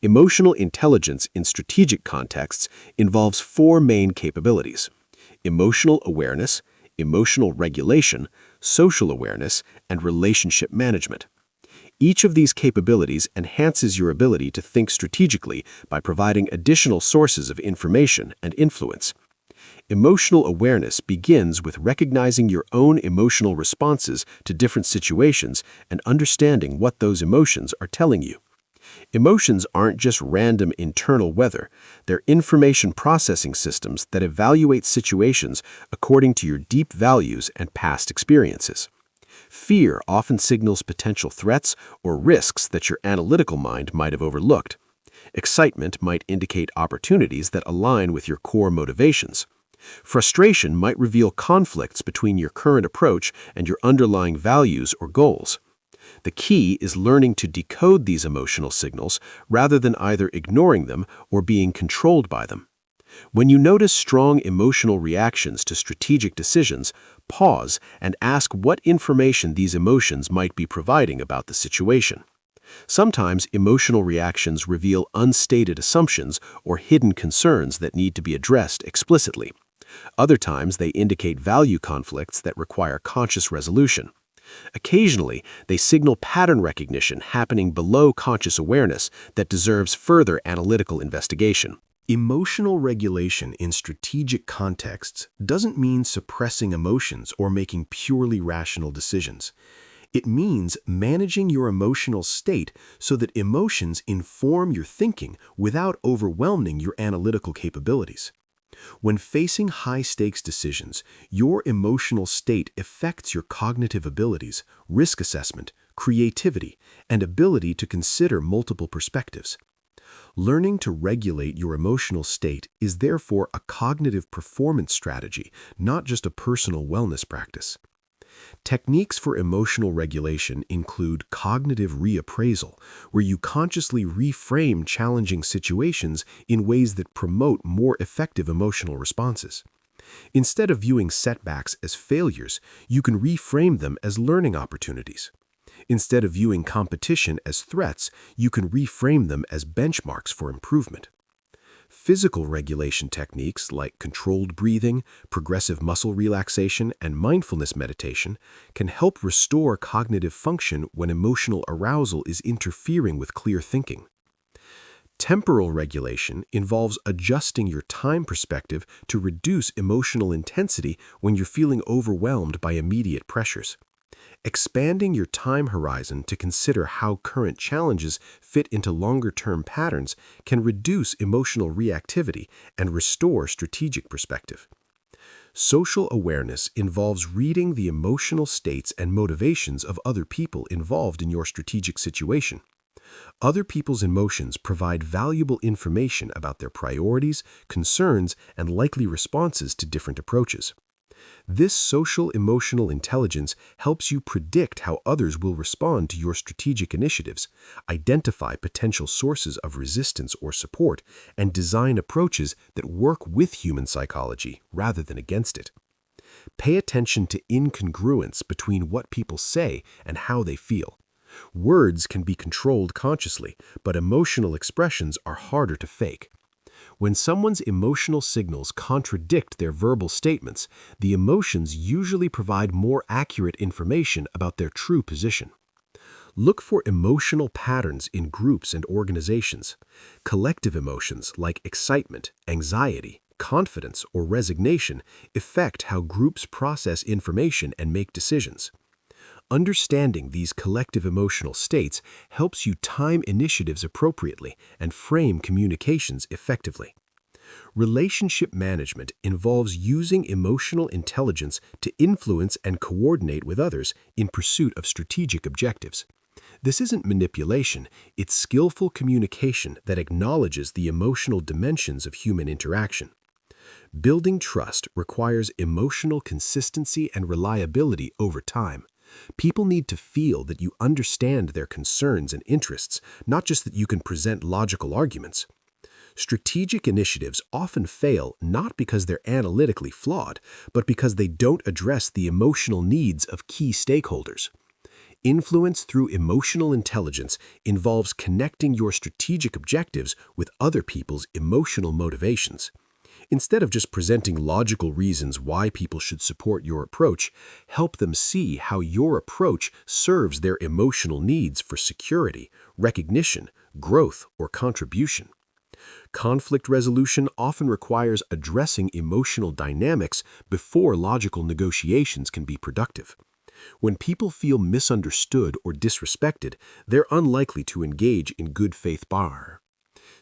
Emotional intelligence in strategic contexts involves four main capabilities: emotional awareness, emotional regulation, social awareness, and relationship management. Each of these capabilities enhances your ability to think strategically by providing additional sources of information and influence. Emotional awareness begins with recognizing your own emotional responses to different situations and understanding what those emotions are telling you. Emotions aren't just random internal weather, they're information processing systems that evaluate situations according to your deep values and past experiences. Fear often signals potential threats or risks that your analytical mind might have overlooked. Excitement might indicate opportunities that align with your core motivations. Frustration might reveal conflicts between your current approach and your underlying values or goals. The key is learning to decode these emotional signals rather than either ignoring them or being controlled by them. When you notice strong emotional reactions to strategic decisions, pause and ask what information these emotions might be providing about the situation. Sometimes emotional reactions reveal unstated assumptions or hidden concerns that need to be addressed explicitly. Other times they indicate value conflicts that require conscious resolution. Occasionally, they signal pattern recognition happening below conscious awareness that deserves further analytical investigation. Emotional regulation in strategic contexts doesn't mean suppressing emotions or making purely rational decisions. It means managing your emotional state so that emotions inform your thinking without overwhelming your analytical capabilities. When facing high-stakes decisions, your emotional state affects your cognitive abilities, risk assessment, creativity, and ability to consider multiple perspectives. Learning to regulate your emotional state is therefore a cognitive performance strategy, not just a personal wellness practice. Techniques for emotional regulation include cognitive reappraisal, where you consciously reframe challenging situations in ways that promote more effective emotional responses. Instead of viewing setbacks as failures, you can reframe them as learning opportunities. Instead of viewing competition as threats, you can reframe them as benchmarks for improvement. Physical regulation techniques like controlled breathing, progressive muscle relaxation, and mindfulness meditation can help restore cognitive function when emotional arousal is interfering with clear thinking. Temporal regulation involves adjusting your time perspective to reduce emotional intensity when you're feeling overwhelmed by immediate pressures. Expanding your time horizon to consider how current challenges fit into longer-term patterns can reduce emotional reactivity and restore strategic perspective. Social awareness involves reading the emotional states and motivations of other people involved in your strategic situation. Other people's emotions provide valuable information about their priorities, concerns, and likely responses to different approaches. This social emotional intelligence helps you predict how others will respond to your strategic initiatives, identify potential sources of resistance or support, and design approaches that work with human psychology rather than against it. Pay attention to incongruence between what people say and how they feel. Words can be controlled consciously, but emotional expressions are harder to fake. When someone's emotional signals contradict their verbal statements, the emotions usually provide more accurate information about their true position. Look for emotional patterns in groups and organizations. Collective emotions like excitement, anxiety, confidence, or resignation affect how groups process information and make decisions. Understanding these collective emotional states helps you time initiatives appropriately and frame communications effectively. Relationship management involves using emotional intelligence to influence and coordinate with others in pursuit of strategic objectives. This isn't manipulation, it's skillful communication that acknowledges the emotional dimensions of human interaction. Building trust requires emotional consistency and reliability over time. People need to feel that you understand their concerns and interests, not just that you can present logical arguments. Strategic initiatives often fail not because they're analytically flawed, but because they don't address the emotional needs of key stakeholders. Influence through emotional intelligence involves connecting your strategic objectives with other people's emotional motivations. Instead of just presenting logical reasons why people should support your approach, help them see how your approach serves their emotional needs for security, recognition, growth, or contribution. Conflict resolution often requires addressing emotional dynamics before logical negotiations can be productive. When people feel misunderstood or disrespected, they're unlikely to engage in good faith bar.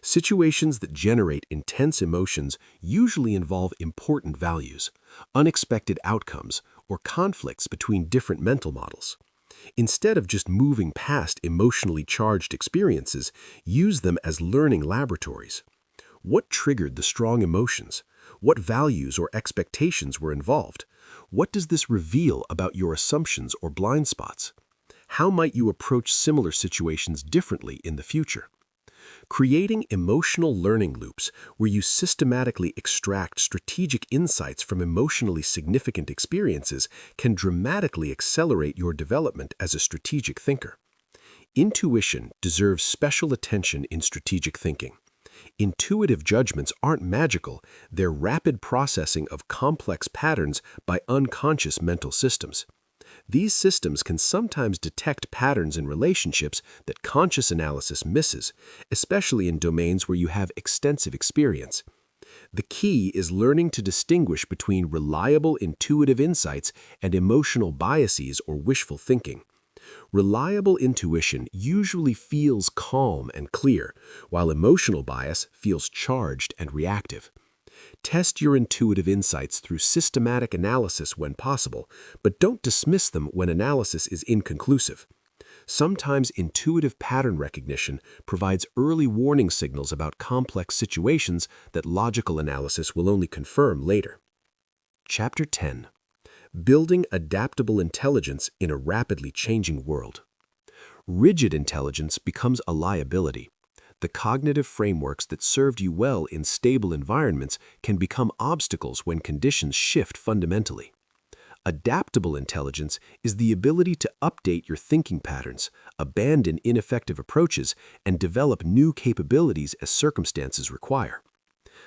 Situations that generate intense emotions usually involve important values, unexpected outcomes, or conflicts between different mental models. Instead of just moving past emotionally charged experiences, use them as learning laboratories. What triggered the strong emotions? What values or expectations were involved? What does this reveal about your assumptions or blind spots? How might you approach similar situations differently in the future? Creating emotional learning loops where you systematically extract strategic insights from emotionally significant experiences can dramatically accelerate your development as a strategic thinker. Intuition deserves special attention in strategic thinking. Intuitive judgments aren't magical, they're rapid processing of complex patterns by unconscious mental systems. These systems can sometimes detect patterns in relationships that conscious analysis misses, especially in domains where you have extensive experience. The key is learning to distinguish between reliable intuitive insights and emotional biases or wishful thinking. Reliable intuition usually feels calm and clear, while emotional bias feels charged and reactive. Test your intuitive insights through systematic analysis when possible, but don't dismiss them when analysis is inconclusive. Sometimes intuitive pattern recognition provides early warning signals about complex situations that logical analysis will only confirm later. Chapter 10. Building adaptable intelligence in a rapidly changing world. Rigid intelligence becomes a liability. The cognitive frameworks that served you well in stable environments can become obstacles when conditions shift fundamentally. Adaptable intelligence is the ability to update your thinking patterns, abandon ineffective approaches, and develop new capabilities as circumstances require.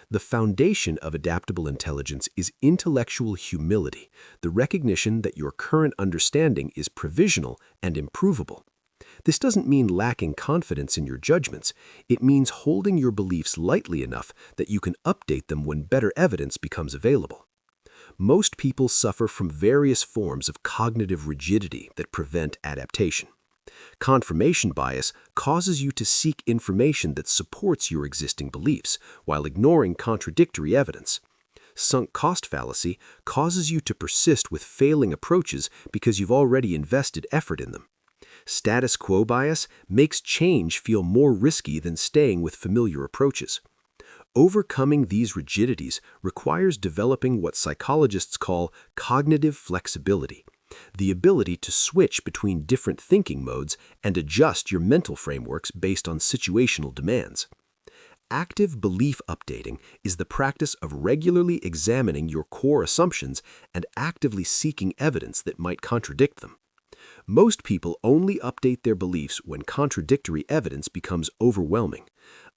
The foundation of adaptable intelligence is intellectual humility, the recognition that your current understanding is provisional and improvable. This doesn't mean lacking confidence in your judgments. It means holding your beliefs lightly enough that you can update them when better evidence becomes available. Most people suffer from various forms of cognitive rigidity that prevent adaptation. Confirmation bias causes you to seek information that supports your existing beliefs while ignoring contradictory evidence. Sunk cost fallacy causes you to persist with failing approaches because you've already invested effort in them. Status quo bias makes change feel more risky than staying with familiar approaches. Overcoming these rigidities requires developing what psychologists call cognitive flexibility, the ability to switch between different thinking modes and adjust your mental frameworks based on situational demands. Active belief updating is the practice of regularly examining your core assumptions and actively seeking evidence that might contradict them. Most people only update their beliefs when contradictory evidence becomes overwhelming.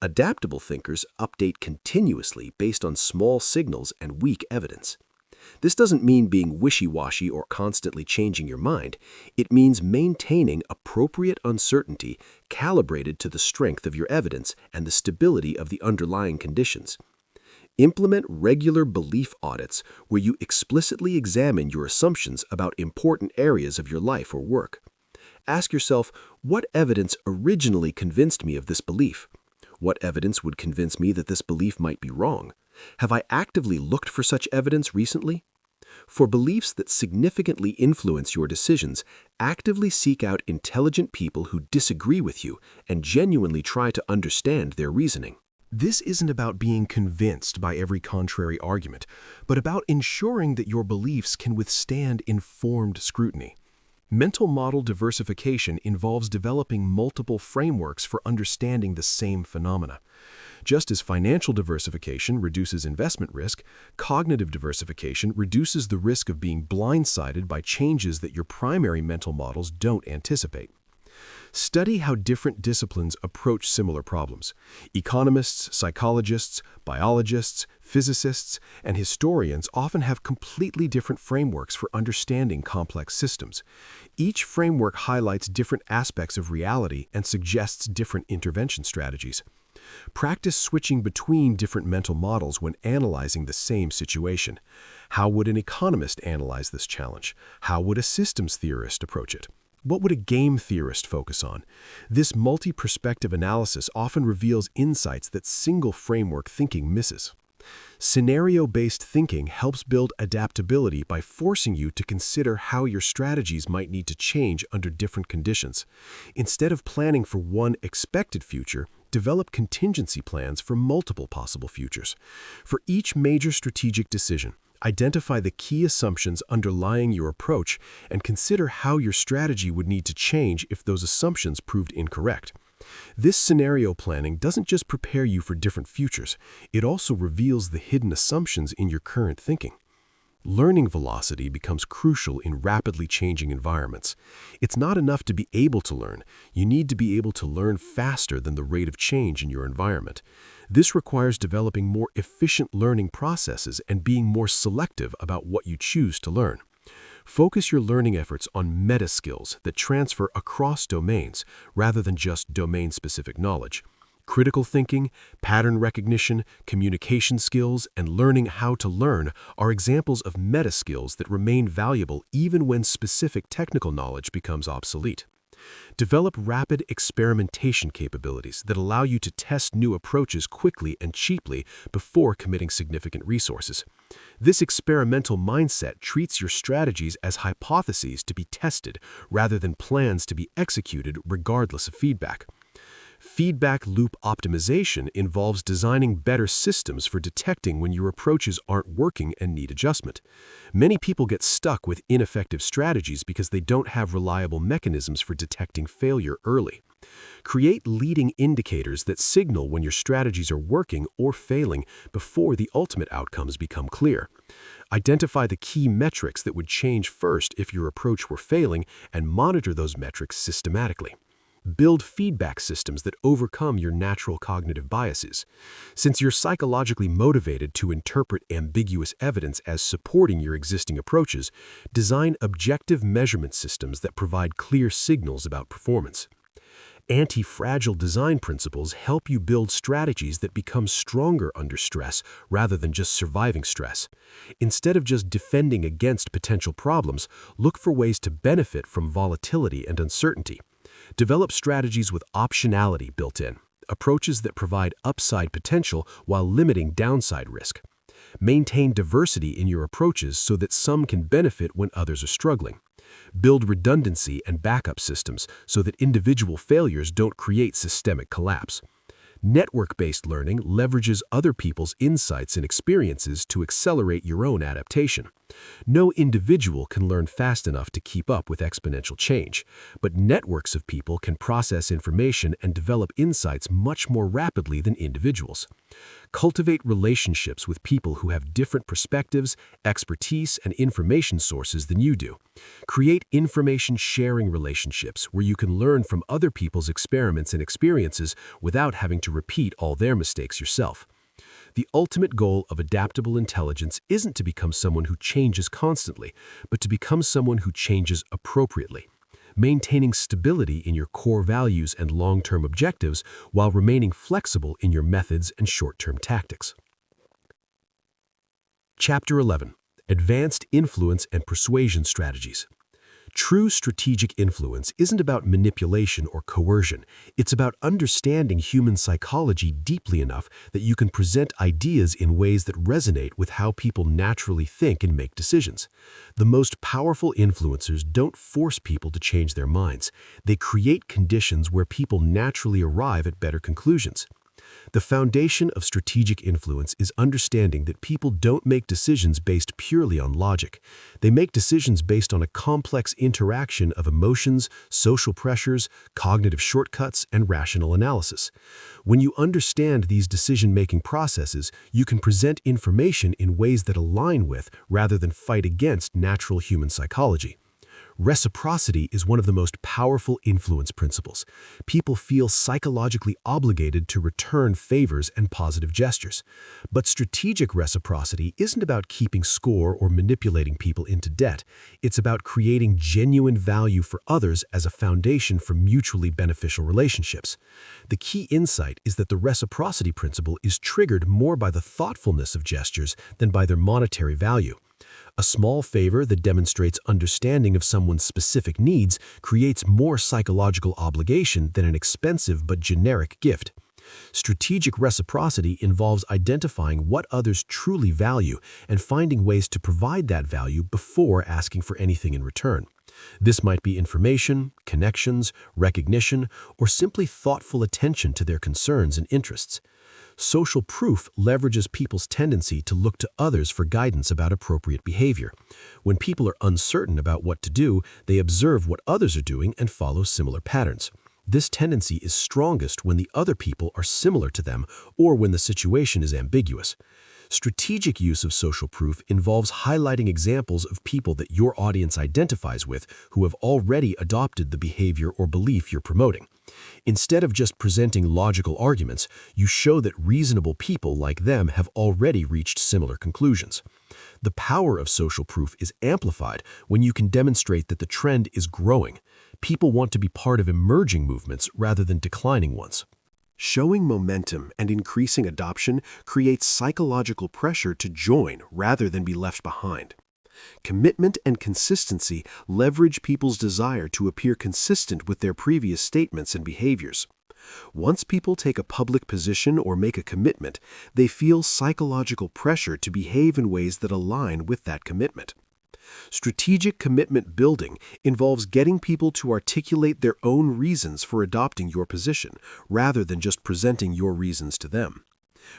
Adaptable thinkers update continuously based on small signals and weak evidence. This doesn't mean being wishy-washy or constantly changing your mind. It means maintaining appropriate uncertainty calibrated to the strength of your evidence and the stability of the underlying conditions. Implement regular belief audits where you explicitly examine your assumptions about important areas of your life or work. Ask yourself, what evidence originally convinced me of this belief? What evidence would convince me that this belief might be wrong? Have I actively looked for such evidence recently? For beliefs that significantly influence your decisions, actively seek out intelligent people who disagree with you and genuinely try to understand their reasoning. This isn't about being convinced by every contrary argument, but about ensuring that your beliefs can withstand informed scrutiny. Mental model diversification involves developing multiple frameworks for understanding the same phenomena. Just as financial diversification reduces investment risk, cognitive diversification reduces the risk of being blindsided by changes that your primary mental models don't anticipate. Study how different disciplines approach similar problems. Economists, psychologists, biologists, physicists, and historians often have completely different frameworks for understanding complex systems. Each framework highlights different aspects of reality and suggests different intervention strategies. Practice switching between different mental models when analyzing the same situation. How would an economist analyze this challenge? How would a systems theorist approach it? What would a game theorist focus on? This multi-perspective analysis often reveals insights that single framework thinking misses. Scenario-based thinking helps build adaptability by forcing you to consider how your strategies might need to change under different conditions. Instead of planning for one expected future, develop contingency plans for multiple possible futures. For each major strategic decision, identify the key assumptions underlying your approach and consider how your strategy would need to change if those assumptions proved incorrect. This scenario planning doesn't just prepare you for different futures, it also reveals the hidden assumptions in your current thinking. Learning velocity becomes crucial in rapidly changing environments. It's not enough to be able to learn. You need to be able to learn faster than the rate of change in your environment. This requires developing more efficient learning processes and being more selective about what you choose to learn. Focus your learning efforts on meta skills that transfer across domains rather than just domain-specific knowledge. Critical thinking, pattern recognition, communication skills, and learning how to learn are examples of meta skills that remain valuable even when specific technical knowledge becomes obsolete. Develop rapid experimentation capabilities that allow you to test new approaches quickly and cheaply before committing significant resources. This experimental mindset treats your strategies as hypotheses to be tested rather than plans to be executed regardless of feedback. Feedback loop optimization involves designing better systems for detecting when your approaches aren't working and need adjustment. Many people get stuck with ineffective strategies because they don't have reliable mechanisms for detecting failure early. Create leading indicators that signal when your strategies are working or failing before the ultimate outcomes become clear. Identify the key metrics that would change first if your approach were failing and monitor those metrics systematically. Build feedback systems that overcome your natural cognitive biases. Since you're psychologically motivated to interpret ambiguous evidence as supporting your existing approaches, design objective measurement systems that provide clear signals about performance. Anti-fragile design principles help you build strategies that become stronger under stress rather than just surviving stress. Instead of just defending against potential problems, look for ways to benefit from volatility and uncertainty. Develop strategies with optionality built in, approaches that provide upside potential while limiting downside risk. Maintain diversity in your approaches so that some can benefit when others are struggling. Build redundancy and backup systems so that individual failures don't create systemic collapse. Network-based learning leverages other people's insights and experiences to accelerate your own adaptation. No individual can learn fast enough to keep up with exponential change, but networks of people can process information and develop insights much more rapidly than individuals. Cultivate relationships with people who have different perspectives, expertise, and information sources than you do. Create information-sharing relationships where you can learn from other people's experiments and experiences without having to repeat all their mistakes yourself. The ultimate goal of adaptable intelligence isn't to become someone who changes constantly, but to become someone who changes appropriately, maintaining stability in your core values and long-term objectives while remaining flexible in your methods and short-term tactics. Chapter 11. Advanced Influence and Persuasion Strategies. True strategic influence isn't about manipulation or coercion. It's about understanding human psychology deeply enough that you can present ideas in ways that resonate with how people naturally think and make decisions. The most powerful influencers don't force people to change their minds. They create conditions where people naturally arrive at better conclusions. The foundation of strategic influence is understanding that people don't make decisions based purely on logic. They make decisions based on a complex interaction of emotions, social pressures, cognitive shortcuts, and rational analysis. When you understand these decision-making processes, you can present information in ways that align with, rather than fight against, natural human psychology. Reciprocity is one of the most powerful influence principles. People feel psychologically obligated to return favors and positive gestures. But strategic reciprocity isn't about keeping score or manipulating people into debt. It's about creating genuine value for others as a foundation for mutually beneficial relationships. The key insight is that the reciprocity principle is triggered more by the thoughtfulness of gestures than by their monetary value. A small favor that demonstrates understanding of someone's specific needs creates more psychological obligation than an expensive but generic gift. Strategic reciprocity involves identifying what others truly value and finding ways to provide that value before asking for anything in return. This might be information, connections, recognition, or simply thoughtful attention to their concerns and interests. Social proof leverages people's tendency to look to others for guidance about appropriate behavior. When people are uncertain about what to do, they observe what others are doing and follow similar patterns. This tendency is strongest when the other people are similar to them or when the situation is ambiguous. Strategic use of social proof involves highlighting examples of people that your audience identifies with who have already adopted the behavior or belief you're promoting. Instead of just presenting logical arguments, you show that reasonable people like them have already reached similar conclusions. The power of social proof is amplified when you can demonstrate that the trend is growing. People want to be part of emerging movements rather than declining ones. Showing momentum and increasing adoption creates psychological pressure to join rather than be left behind. Commitment and consistency leverage people's desire to appear consistent with their previous statements and behaviors. Once people take a public position or make a commitment, they feel psychological pressure to behave in ways that align with that commitment. Strategic commitment building involves getting people to articulate their own reasons for adopting your position, rather than just presenting your reasons to them.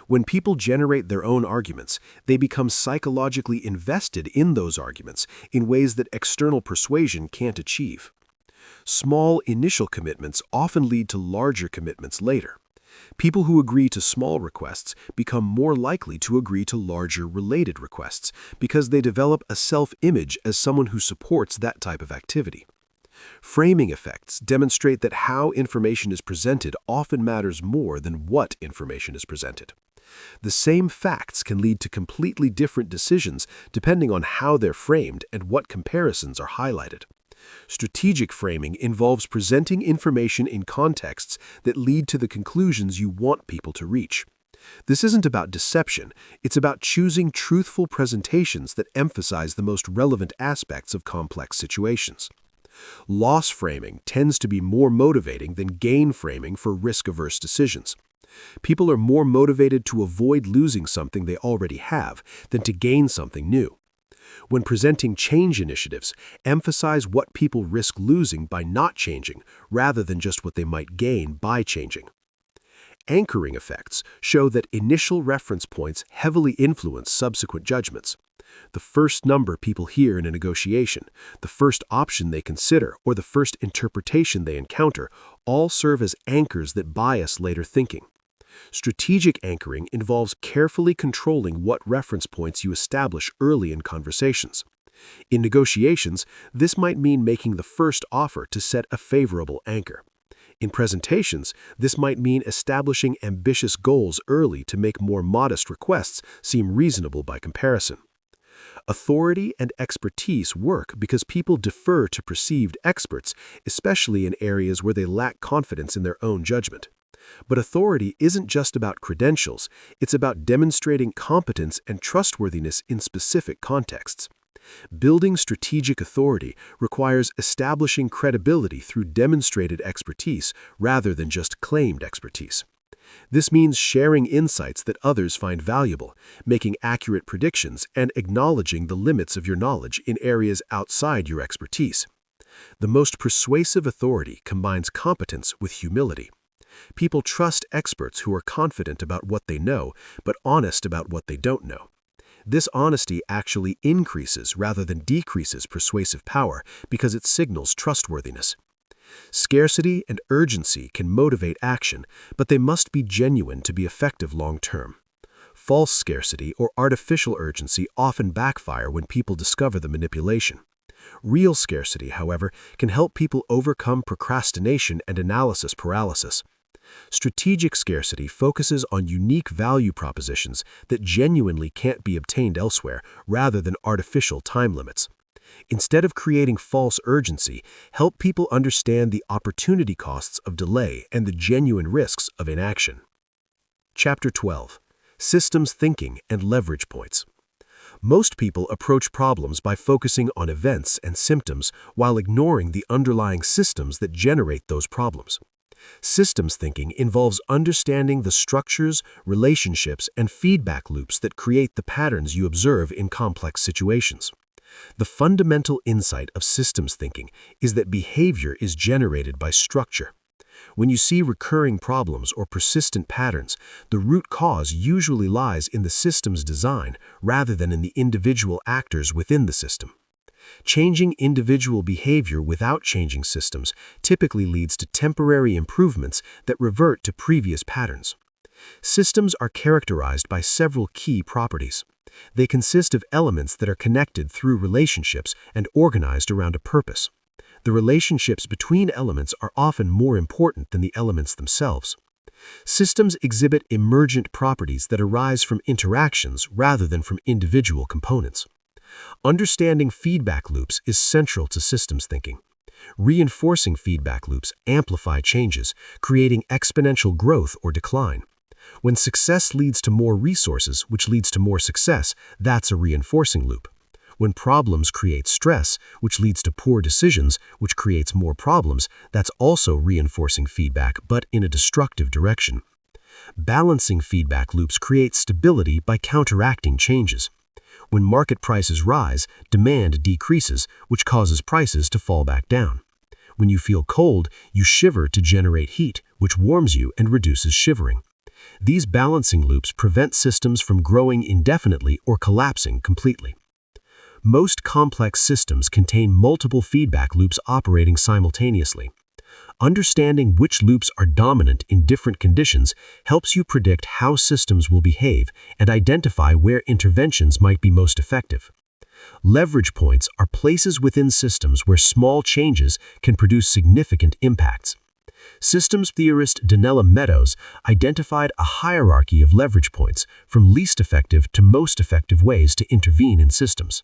When people generate their own arguments, they become psychologically invested in those arguments in ways that external persuasion can't achieve. Small initial commitments often lead to larger commitments later. People who agree to small requests become more likely to agree to larger related requests because they develop a self-image as someone who supports that type of activity. Framing effects demonstrate that how information is presented often matters more than what information is presented. The same facts can lead to completely different decisions depending on how they're framed and what comparisons are highlighted. Strategic framing involves presenting information in contexts that lead to the conclusions you want people to reach. This isn't about deception, it's about choosing truthful presentations that emphasize the most relevant aspects of complex situations. Loss framing tends to be more motivating than gain framing for risk-averse decisions. People are more motivated to avoid losing something they already have than to gain something new. When presenting change initiatives, emphasize what people risk losing by not changing rather than just what they might gain by changing. Anchoring effects show that initial reference points heavily influence subsequent judgments. The first number people hear in a negotiation, the first option they consider, or the first interpretation they encounter all serve as anchors that bias later thinking. Strategic anchoring involves carefully controlling what reference points you establish early in conversations. In negotiations, this might mean making the first offer to set a favorable anchor. In presentations, this might mean establishing ambitious goals early to make more modest requests seem reasonable by comparison. Authority and expertise work because people defer to perceived experts, especially in areas where they lack confidence in their own judgment. But authority isn't just about credentials, it's about demonstrating competence and trustworthiness in specific contexts. Building strategic authority requires establishing credibility through demonstrated expertise rather than just claimed expertise. This means sharing insights that others find valuable, making accurate predictions, and acknowledging the limits of your knowledge in areas outside your expertise. The most persuasive authority combines competence with humility. People trust experts who are confident about what they know, but honest about what they don't know. This honesty actually increases rather than decreases persuasive power because it signals trustworthiness. Scarcity and urgency can motivate action, but they must be genuine to be effective long-term. False scarcity or artificial urgency often backfire when people discover the manipulation. Real scarcity, however, can help people overcome procrastination and analysis paralysis. Strategic scarcity focuses on unique value propositions that genuinely can't be obtained elsewhere, rather than artificial time limits. Instead of creating false urgency, help people understand the opportunity costs of delay and the genuine risks of inaction. Chapter 12. Systems Thinking and Leverage Points. Most people approach problems by focusing on events and symptoms while ignoring the underlying systems that generate those problems. Systems thinking involves understanding the structures, relationships, and feedback loops that create the patterns you observe in complex situations. The fundamental insight of systems thinking is that behavior is generated by structure. When you see recurring problems or persistent patterns, the root cause usually lies in the system's design rather than in the individual actors within the system. Changing individual behavior without changing systems typically leads to temporary improvements that revert to previous patterns. Systems are characterized by several key properties. They consist of elements that are connected through relationships and organized around a purpose. The relationships between elements are often more important than the elements themselves. Systems exhibit emergent properties that arise from interactions rather than from individual components. Understanding feedback loops is central to systems thinking. Reinforcing feedback loops amplify changes, creating exponential growth or decline. When success leads to more resources, which leads to more success, that's a reinforcing loop. When problems create stress, which leads to poor decisions, which creates more problems, that's also reinforcing feedback, but in a destructive direction. Balancing feedback loops creates stability by counteracting changes. When market prices rise, demand decreases, which causes prices to fall back down. When you feel cold, you shiver to generate heat, which warms you and reduces shivering. These balancing loops prevent systems from growing indefinitely or collapsing completely. Most complex systems contain multiple feedback loops operating simultaneously. Understanding which loops are dominant in different conditions helps you predict how systems will behave and identify where interventions might be most effective. Leverage points are places within systems where small changes can produce significant impacts. Systems theorist Donella Meadows identified a hierarchy of leverage points from least effective to most effective ways to intervene in systems.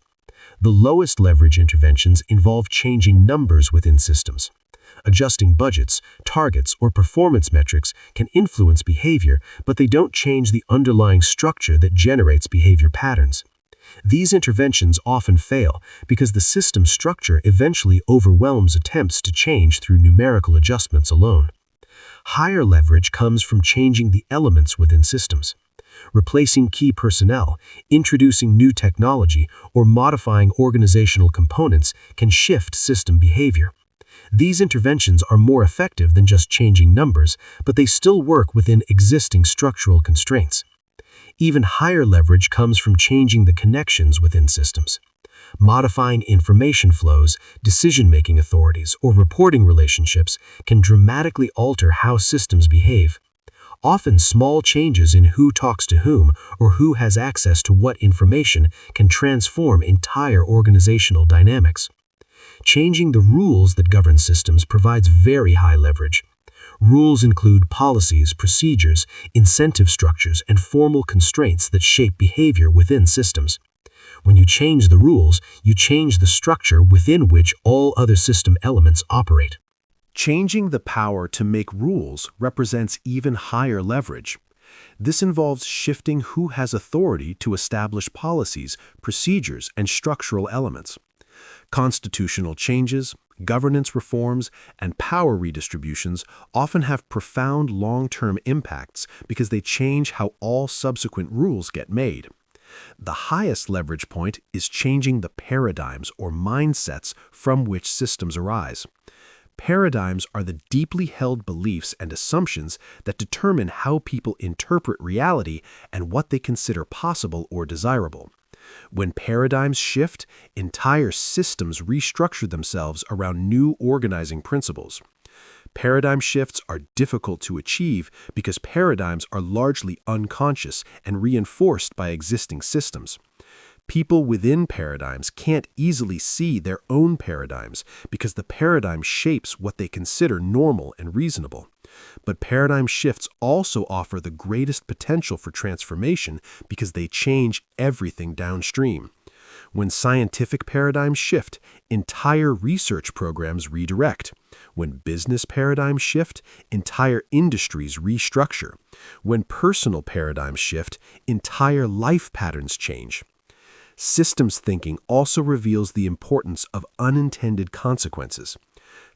The lowest leverage interventions involve changing numbers within systems. Adjusting budgets, targets, or performance metrics can influence behavior, but they don't change the underlying structure that generates behavior patterns. These interventions often fail because the system structure eventually overwhelms attempts to change through numerical adjustments alone. Higher leverage comes from changing the elements within systems. Replacing key personnel, introducing new technology, or modifying organizational components can shift system behavior. These interventions are more effective than just changing numbers, but they still work within existing structural constraints. Even higher leverage comes from changing the connections within systems. Modifying information flows, decision-making authorities, or reporting relationships can dramatically alter how systems behave. Often small changes in who talks to whom or who has access to what information can transform entire organizational dynamics. Changing the rules that govern systems provides very high leverage. Rules include policies, procedures, incentive structures, and formal constraints that shape behavior within systems. When you change the rules, you change the structure within which all other system elements operate. Changing the power to make rules represents even higher leverage. This involves shifting who has authority to establish policies, procedures, and structural elements. Constitutional changes, governance reforms, and power redistributions often have profound long-term impacts because they change how all subsequent rules get made. The highest leverage point is changing the paradigms or mindsets from which systems arise. Paradigms are the deeply held beliefs and assumptions that determine how people interpret reality and what they consider possible or desirable. When paradigms shift, entire systems restructure themselves around new organizing principles. Paradigm shifts are difficult to achieve because paradigms are largely unconscious and reinforced by existing systems. People within paradigms can't easily see their own paradigms because the paradigm shapes what they consider normal and reasonable. But paradigm shifts also offer the greatest potential for transformation because they change everything downstream. When scientific paradigms shift, entire research programs redirect. When business paradigms shift, entire industries restructure. When personal paradigms shift, entire life patterns change. Systems thinking also reveals the importance of unintended consequences.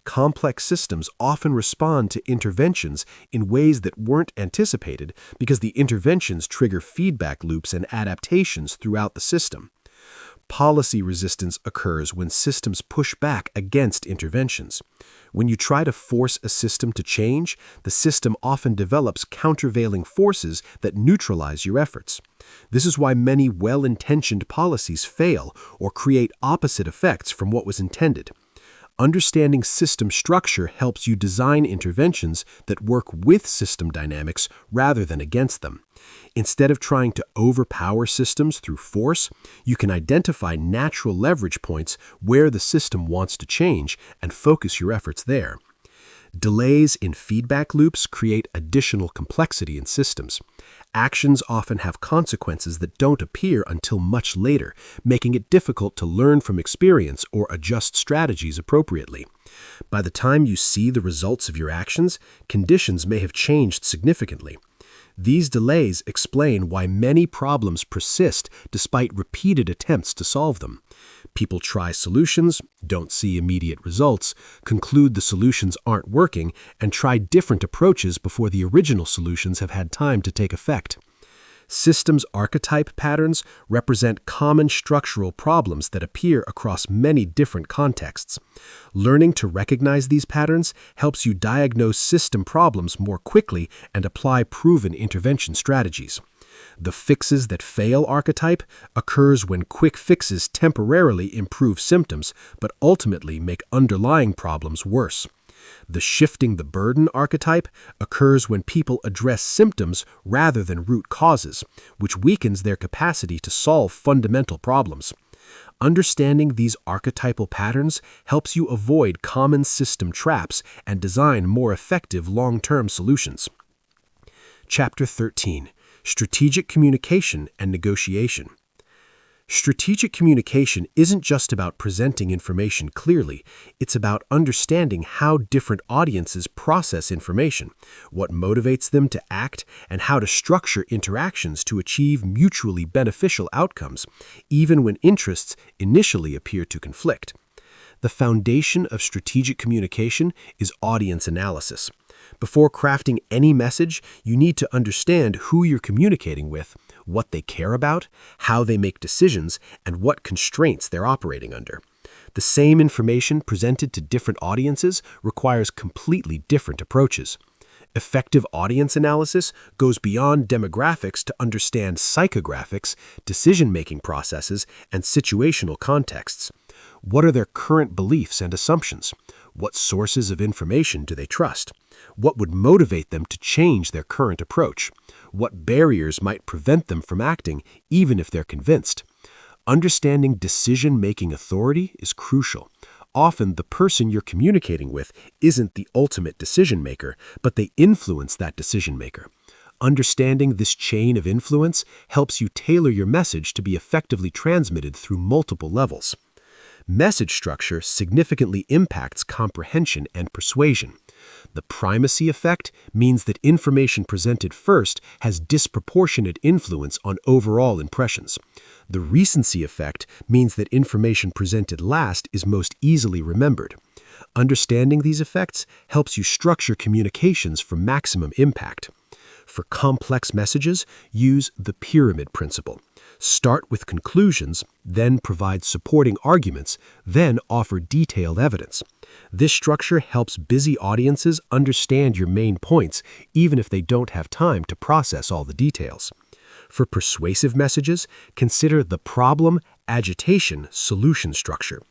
Complex systems often respond to interventions in ways that weren't anticipated because the interventions trigger feedback loops and adaptations throughout the system. Policy resistance occurs when systems push back against interventions. When you try to force a system to change, the system often develops countervailing forces that neutralize your efforts. This is why many well-intentioned policies fail or create opposite effects from what was intended. Understanding system structure helps you design interventions that work with system dynamics rather than against them. Instead of trying to overpower systems through force, you can identify natural leverage points where the system wants to change and focus your efforts there. Delays in feedback loops create additional complexity in systems. Actions often have consequences that don't appear until much later, making it difficult to learn from experience or adjust strategies appropriately. By the time you see the results of your actions, conditions may have changed significantly. These delays explain why many problems persist despite repeated attempts to solve them. People try solutions, don't see immediate results, conclude the solutions aren't working, and try different approaches before the original solutions have had time to take effect. Systems archetype patterns represent common structural problems that appear across many different contexts. Learning to recognize these patterns helps you diagnose system problems more quickly and apply proven intervention strategies. The fixes that fail archetype occurs when quick fixes temporarily improve symptoms but ultimately make underlying problems worse. The shifting the burden archetype occurs when people address symptoms rather than root causes, which weakens their capacity to solve fundamental problems. Understanding these archetypal patterns helps you avoid common system traps and design more effective long-term solutions. Chapter 13. Strategic Communication and Negotiation. Strategic communication isn't just about presenting information clearly, it's about understanding how different audiences process information, what motivates them to act, and how to structure interactions to achieve mutually beneficial outcomes, even when interests initially appear to conflict. The foundation of strategic communication is audience analysis. Before crafting any message, you need to understand who you're communicating with, what they care about, how they make decisions, and what constraints they're operating under. The same information presented to different audiences requires completely different approaches. Effective audience analysis goes beyond demographics to understand psychographics, decision-making processes, and situational contexts. What are their current beliefs and assumptions? What sources of information do they trust? What would motivate them to change their current approach? What barriers might prevent them from acting, even if they're convinced? Understanding decision-making authority is crucial. Often, the person you're communicating with isn't the ultimate decision maker, but they influence that decision maker. Understanding this chain of influence helps you tailor your message to be effectively transmitted through multiple levels. Message structure significantly impacts comprehension and persuasion. The primacy effect means that information presented first has disproportionate influence on overall impressions. The recency effect means that information presented last is most easily remembered. Understanding these effects helps you structure communications for maximum impact. For complex messages, use the pyramid principle. Start with conclusions, then provide supporting arguments, then offer detailed evidence. This structure helps busy audiences understand your main points, even if they don't have time to process all the details. For persuasive messages, consider the problem, agitation, solution structure.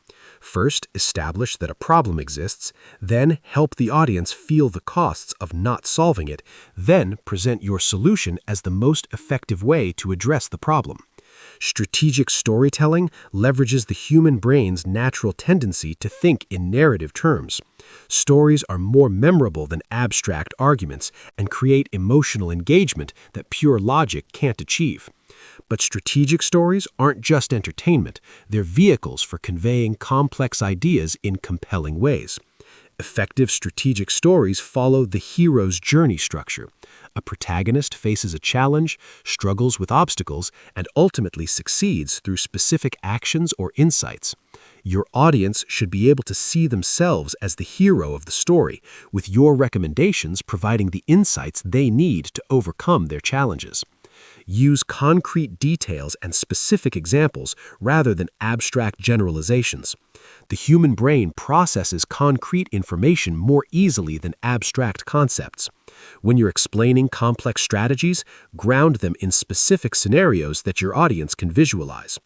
First, establish that a problem exists, then help the audience feel the costs of not solving it, then present your solution as the most effective way to address the problem. Strategic storytelling leverages the human brain's natural tendency to think in narrative terms. Stories are more memorable than abstract arguments and create emotional engagement that pure logic can't achieve. But strategic stories aren't just entertainment, they're vehicles for conveying complex ideas in compelling ways. Effective strategic stories follow the hero's journey structure. A protagonist faces a challenge, struggles with obstacles, and ultimately succeeds through specific actions or insights. Your audience should be able to see themselves as the hero of the story, with your recommendations providing the insights they need to overcome their challenges. Use concrete details and specific examples rather than abstract generalizations. The human brain processes concrete information more easily than abstract concepts. When you're explaining complex strategies, ground them in specific scenarios that your audience can visualize.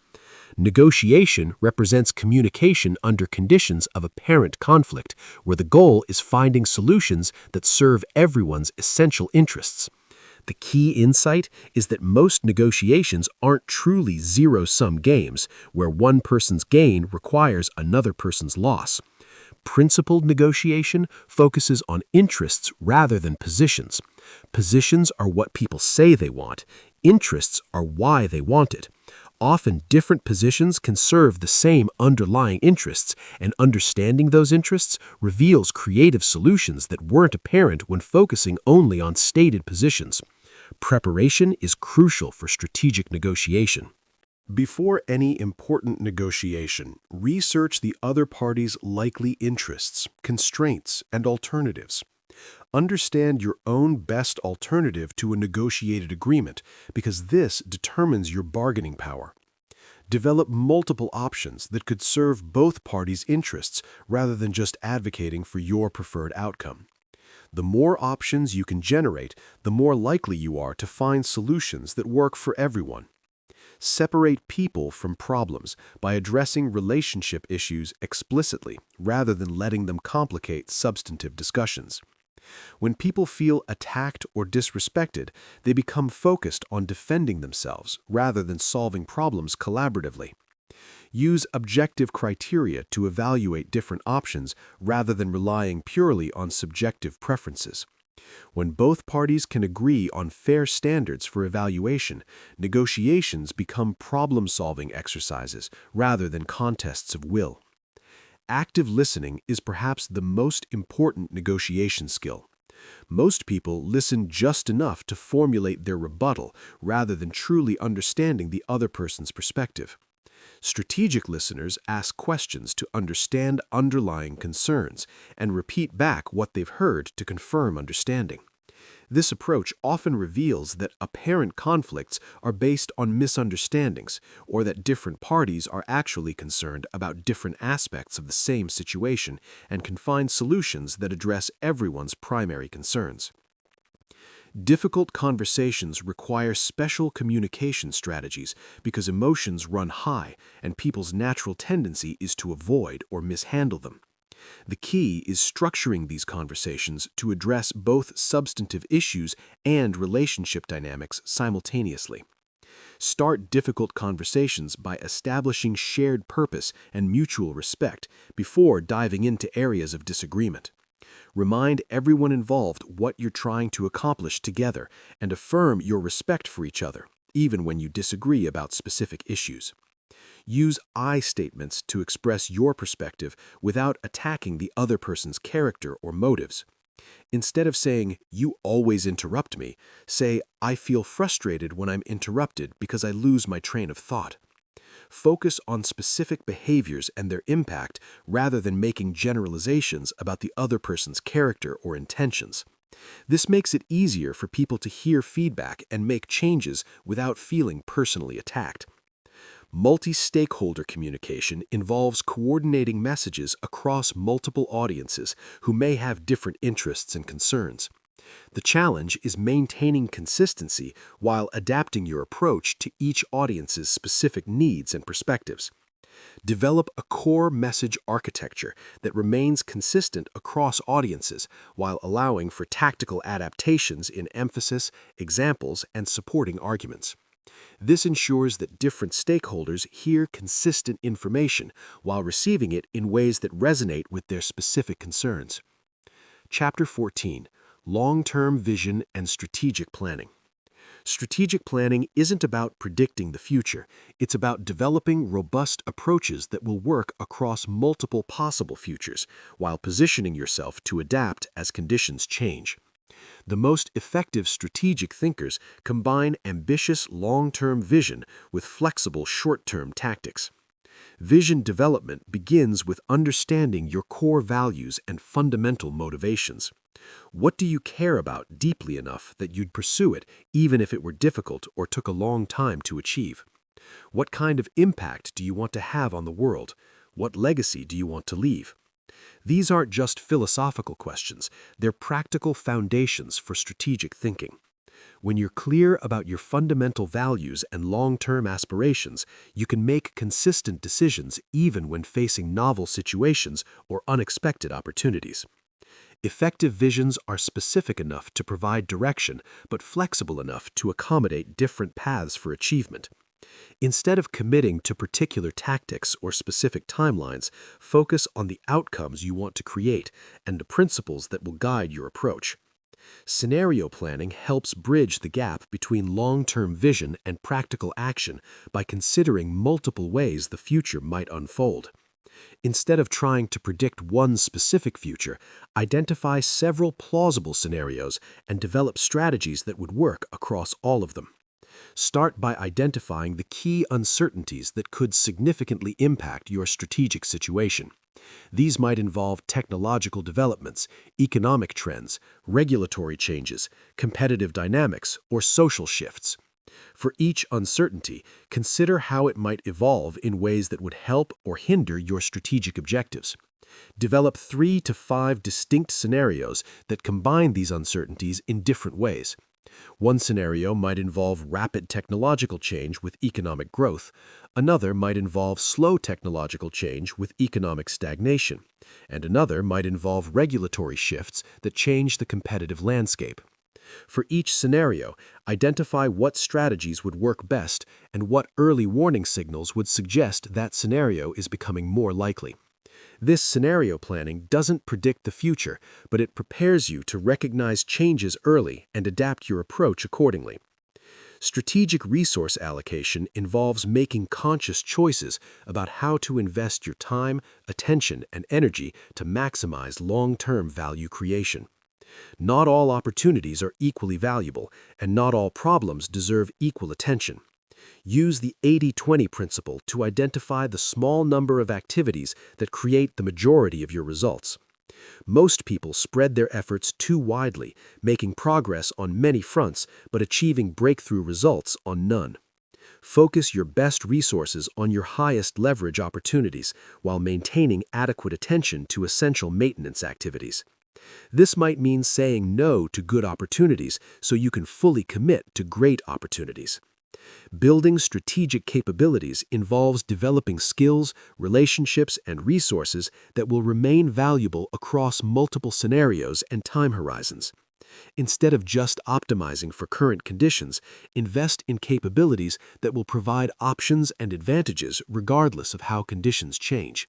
Negotiation represents communication under conditions of apparent conflict, where the goal is finding solutions that serve everyone's essential interests. The key insight is that most negotiations aren't truly zero-sum games, where one person's gain requires another person's loss. Principled negotiation focuses on interests rather than positions. Positions are what people say they want. Interests are why they want it. Often different positions can serve the same underlying interests, and understanding those interests reveals creative solutions that weren't apparent when focusing only on stated positions. Preparation is crucial for strategic negotiation. Before any important negotiation, research the other party's likely interests, constraints, and alternatives. Understand your own best alternative to a negotiated agreement, because this determines your bargaining power. Develop multiple options that could serve both parties' interests rather than just advocating for your preferred outcome. The more options you can generate, the more likely you are to find solutions that work for everyone. Separate people from problems by addressing relationship issues explicitly rather than letting them complicate substantive discussions. When people feel attacked or disrespected, they become focused on defending themselves rather than solving problems collaboratively. Use objective criteria to evaluate different options rather than relying purely on subjective preferences. When both parties can agree on fair standards for evaluation, negotiations become problem-solving exercises rather than contests of will. Active listening is perhaps the most important negotiation skill. Most people listen just enough to formulate their rebuttal rather than truly understanding the other person's perspective. Strategic listeners ask questions to understand underlying concerns and repeat back what they've heard to confirm understanding. This approach often reveals that apparent conflicts are based on misunderstandings or that different parties are actually concerned about different aspects of the same situation and can find solutions that address everyone's primary concerns. Difficult conversations require special communication strategies because emotions run high and people's natural tendency is to avoid or mishandle them. The key is structuring these conversations to address both substantive issues and relationship dynamics simultaneously. Start difficult conversations by establishing shared purpose and mutual respect before diving into areas of disagreement. Remind everyone involved what you're trying to accomplish together and affirm your respect for each other, even when you disagree about specific issues. Use I statements to express your perspective without attacking the other person's character or motives. Instead of saying, "You always interrupt me," say, "I feel frustrated when I'm interrupted because I lose my train of thought." Focus on specific behaviors and their impact rather than making generalizations about the other person's character or intentions. This makes it easier for people to hear feedback and make changes without feeling personally attacked. Multi-stakeholder communication involves coordinating messages across multiple audiences who may have different interests and concerns. The challenge is maintaining consistency while adapting your approach to each audience's specific needs and perspectives. Develop a core message architecture that remains consistent across audiences while allowing for tactical adaptations in emphasis, examples, and supporting arguments. This ensures that different stakeholders hear consistent information while receiving it in ways that resonate with their specific concerns. Chapter 14. Long-term vision and strategic planning. Strategic planning isn't about predicting the future. It's about developing robust approaches that will work across multiple possible futures while positioning yourself to adapt as conditions change. The most effective strategic thinkers combine ambitious long-term vision with flexible short-term tactics. Vision development begins with understanding your core values and fundamental motivations. What do you care about deeply enough that you'd pursue it even if it were difficult or took a long time to achieve? What kind of impact do you want to have on the world? What legacy do you want to leave? These aren't just philosophical questions, they're practical foundations for strategic thinking. When you're clear about your fundamental values and long-term aspirations, you can make consistent decisions even when facing novel situations or unexpected opportunities. Effective visions are specific enough to provide direction, but flexible enough to accommodate different paths for achievement. Instead of committing to particular tactics or specific timelines, focus on the outcomes you want to create and the principles that will guide your approach. Scenario planning helps bridge the gap between long-term vision and practical action by considering multiple ways the future might unfold. Instead of trying to predict one specific future, identify several plausible scenarios and develop strategies that would work across all of them. Start by identifying the key uncertainties that could significantly impact your strategic situation. These might involve technological developments, economic trends, regulatory changes, competitive dynamics, or social shifts. For each uncertainty, consider how it might evolve in ways that would help or hinder your strategic objectives. Develop 3 to 5 distinct scenarios that combine these uncertainties in different ways. One scenario might involve rapid technological change with economic growth. Another might involve slow technological change with economic stagnation. And another might involve regulatory shifts that change the competitive landscape. For each scenario, identify what strategies would work best and what early warning signals would suggest that scenario is becoming more likely. This scenario planning doesn't predict the future, but it prepares you to recognize changes early and adapt your approach accordingly. Strategic resource allocation involves making conscious choices about how to invest your time, attention, and energy to maximize long-term value creation. Not all opportunities are equally valuable, and not all problems deserve equal attention. Use the 80-20 principle to identify the small number of activities that create the majority of your results. Most people spread their efforts too widely, making progress on many fronts but achieving breakthrough results on none. Focus your best resources on your highest leverage opportunities while maintaining adequate attention to essential maintenance activities. This might mean saying no to good opportunities so you can fully commit to great opportunities. Building strategic capabilities involves developing skills, relationships, and resources that will remain valuable across multiple scenarios and time horizons. Instead of just optimizing for current conditions, invest in capabilities that will provide options and advantages regardless of how conditions change.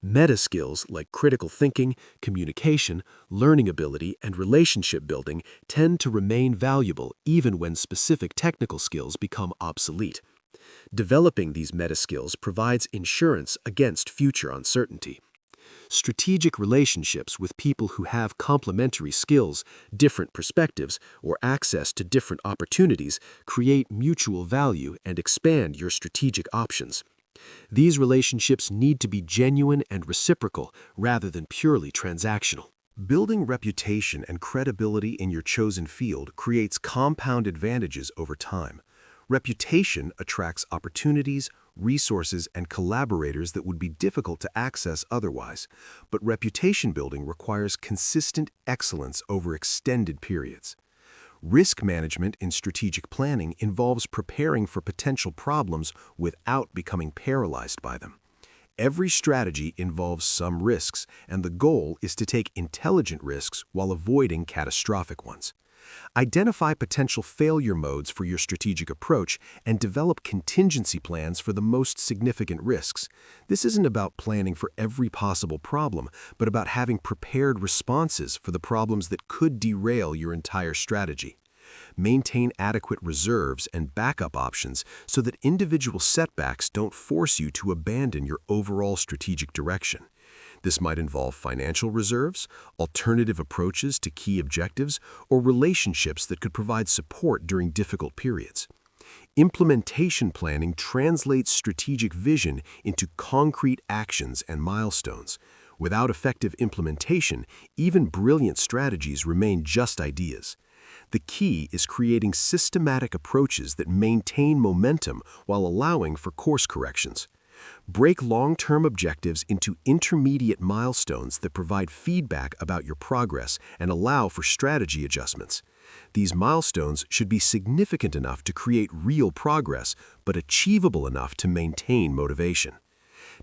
Meta skills like critical thinking, communication, learning ability, and relationship building tend to remain valuable even when specific technical skills become obsolete. Developing these meta skills provides insurance against future uncertainty. Strategic relationships with people who have complementary skills, different perspectives, or access to different opportunities create mutual value and expand your strategic options. These relationships need to be genuine and reciprocal rather than purely transactional. Building reputation and credibility in your chosen field creates compound advantages over time. Reputation attracts opportunities, resources, and collaborators that would be difficult to access otherwise, but reputation building requires consistent excellence over extended periods. Risk management in strategic planning involves preparing for potential problems without becoming paralyzed by them. Every strategy involves some risks, and the goal is to take intelligent risks while avoiding catastrophic ones. Identify potential failure modes for your strategic approach and develop contingency plans for the most significant risks. This isn't about planning for every possible problem, but about having prepared responses for the problems that could derail your entire strategy. Maintain adequate reserves and backup options so that individual setbacks don't force you to abandon your overall strategic direction. This might involve financial reserves, alternative approaches to key objectives, or relationships that could provide support during difficult periods. Implementation planning translates strategic vision into concrete actions and milestones. Without effective implementation, even brilliant strategies remain just ideas. The key is creating systematic approaches that maintain momentum while allowing for course corrections. Break long-term objectives into intermediate milestones that provide feedback about your progress and allow for strategy adjustments. These milestones should be significant enough to create real progress, but achievable enough to maintain motivation.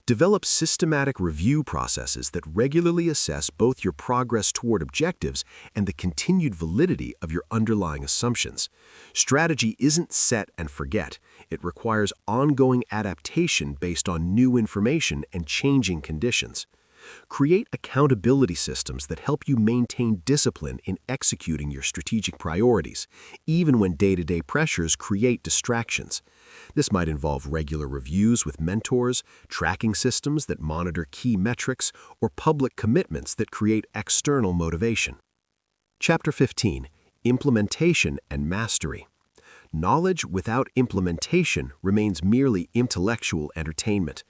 Develop systematic review processes that regularly assess both your progress toward objectives and the continued validity of your underlying assumptions. Strategy isn't set and forget. It requires ongoing adaptation based on new information and changing conditions. Create accountability systems that help you maintain discipline in executing your strategic priorities, even when day-to-day pressures create distractions. This might involve regular reviews with mentors, tracking systems that monitor key metrics, or public commitments that create external motivation. Chapter 15: Implementation and Mastery. Knowledge without implementation remains merely intellectual entertainment.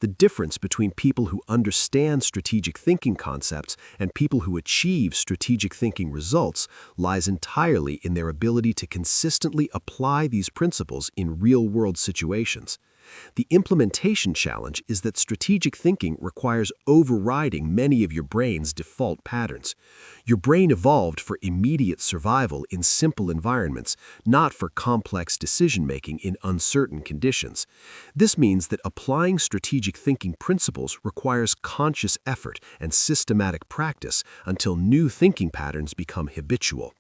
The difference between people who understand strategic thinking concepts and people who achieve strategic thinking results lies entirely in their ability to consistently apply these principles in real-world situations. The implementation challenge is that strategic thinking requires overriding many of your brain's default patterns. Your brain evolved for immediate survival in simple environments, not for complex decision-making in uncertain conditions. This means that applying strategic thinking principles requires conscious effort and systematic practice until new thinking patterns become habitual.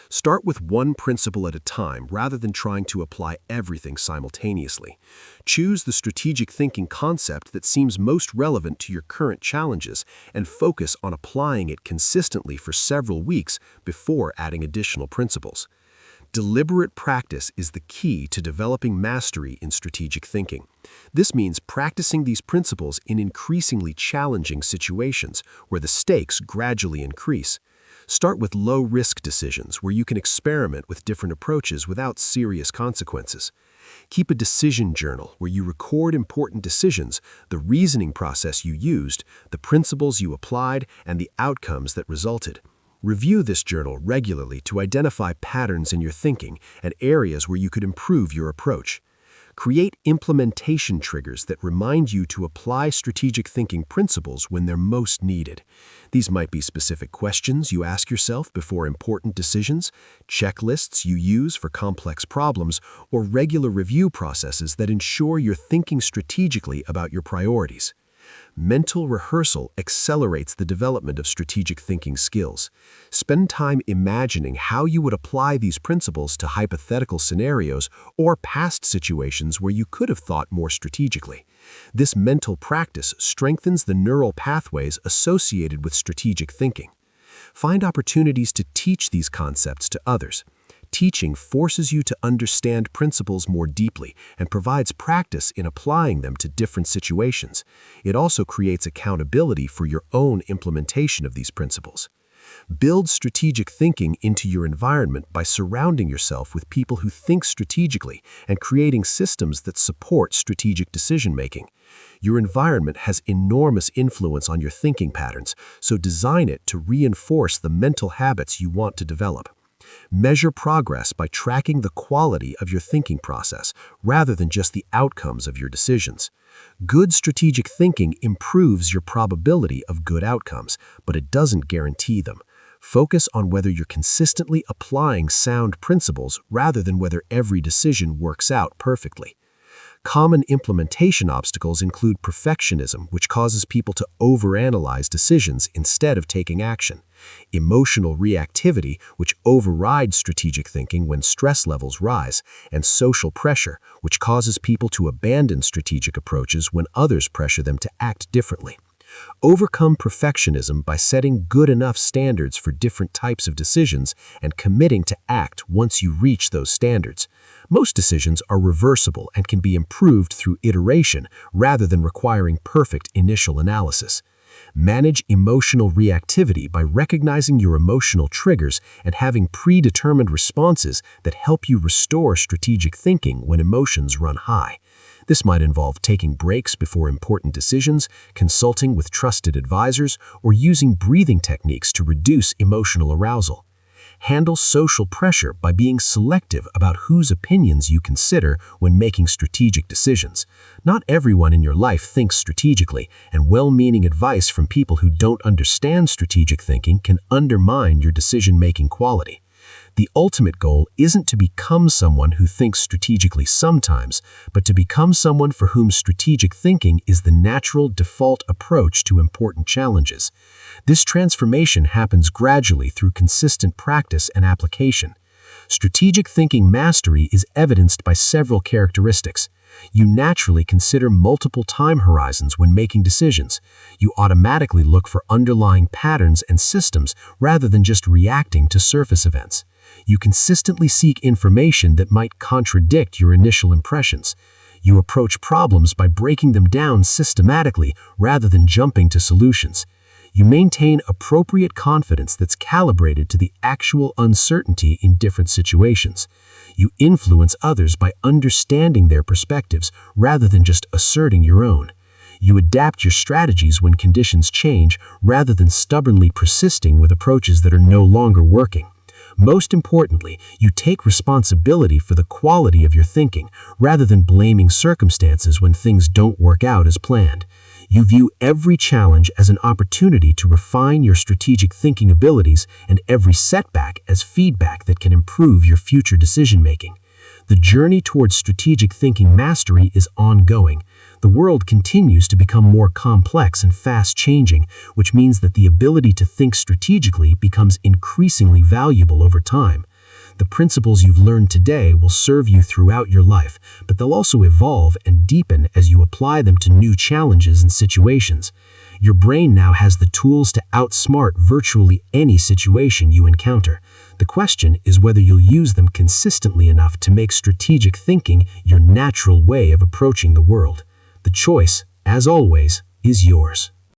Start with one principle at a time rather than trying to apply everything simultaneously. Choose the strategic thinking concept that seems most relevant to your current challenges and focus on applying it consistently for several weeks before adding additional principles. Deliberate practice is the key to developing mastery in strategic thinking. This means practicing these principles in increasingly challenging situations where the stakes gradually increase. Start with low-risk decisions where you can experiment with different approaches without serious consequences. Keep a decision journal where you record important decisions, the reasoning process you used, the principles you applied, and the outcomes that resulted. Review this journal regularly to identify patterns in your thinking and areas where you could improve your approach. Create implementation triggers that remind you to apply strategic thinking principles when they're most needed. These might be specific questions you ask yourself before important decisions, checklists you use for complex problems, or regular review processes that ensure you're thinking strategically about your priorities. Mental rehearsal accelerates the development of strategic thinking skills. Spend time imagining how you would apply these principles to hypothetical scenarios or past situations where you could have thought more strategically. This mental practice strengthens the neural pathways associated with strategic thinking. Find opportunities to teach these concepts to others. Teaching forces you to understand principles more deeply and provides practice in applying them to different situations. It also creates accountability for your own implementation of these principles. Build strategic thinking into your environment by surrounding yourself with people who think strategically and creating systems that support strategic decision-making. Your environment has enormous influence on your thinking patterns, so design it to reinforce the mental habits you want to develop. Measure progress by tracking the quality of your thinking process rather than just the outcomes of your decisions. Good strategic thinking improves your probability of good outcomes, but it doesn't guarantee them. Focus on whether you're consistently applying sound principles rather than whether every decision works out perfectly. Common implementation obstacles include perfectionism, which causes people to overanalyze decisions instead of taking action; emotional reactivity, which overrides strategic thinking when stress levels rise; and social pressure, which causes people to abandon strategic approaches when others pressure them to act differently. Overcome perfectionism by setting good enough standards for different types of decisions and committing to act once you reach those standards. Most decisions are reversible and can be improved through iteration rather than requiring perfect initial analysis. Manage emotional reactivity by recognizing your emotional triggers and having predetermined responses that help you restore strategic thinking when emotions run high. This might involve taking breaks before important decisions, consulting with trusted advisors, or using breathing techniques to reduce emotional arousal. Handle social pressure by being selective about whose opinions you consider when making strategic decisions. Not everyone in your life thinks strategically, and well-meaning advice from people who don't understand strategic thinking can undermine your decision-making quality. The ultimate goal isn't to become someone who thinks strategically sometimes, but to become someone for whom strategic thinking is the natural default approach to important challenges. This transformation happens gradually through consistent practice and application. Strategic thinking mastery is evidenced by several characteristics. You naturally consider multiple time horizons when making decisions. You automatically look for underlying patterns and systems rather than just reacting to surface events. You consistently seek information that might contradict your initial impressions. You approach problems by breaking them down systematically rather than jumping to solutions. You maintain appropriate confidence that's calibrated to the actual uncertainty in different situations. You influence others by understanding their perspectives rather than just asserting your own. You adapt your strategies when conditions change rather than stubbornly persisting with approaches that are no longer working. Most importantly, you take responsibility for the quality of your thinking rather than blaming circumstances when things don't work out as planned. You view every challenge as an opportunity to refine your strategic thinking abilities and every setback as feedback that can improve your future decision-making. The journey towards strategic thinking mastery is ongoing. The world continues to become more complex and fast-changing, which means that the ability to think strategically becomes increasingly valuable over time. The principles you've learned today will serve you throughout your life, but they'll also evolve and deepen as you apply them to new challenges and situations. Your brain now has the tools to outsmart virtually any situation you encounter. The question is whether you'll use them consistently enough to make strategic thinking your natural way of approaching the world. The choice, as always, is yours.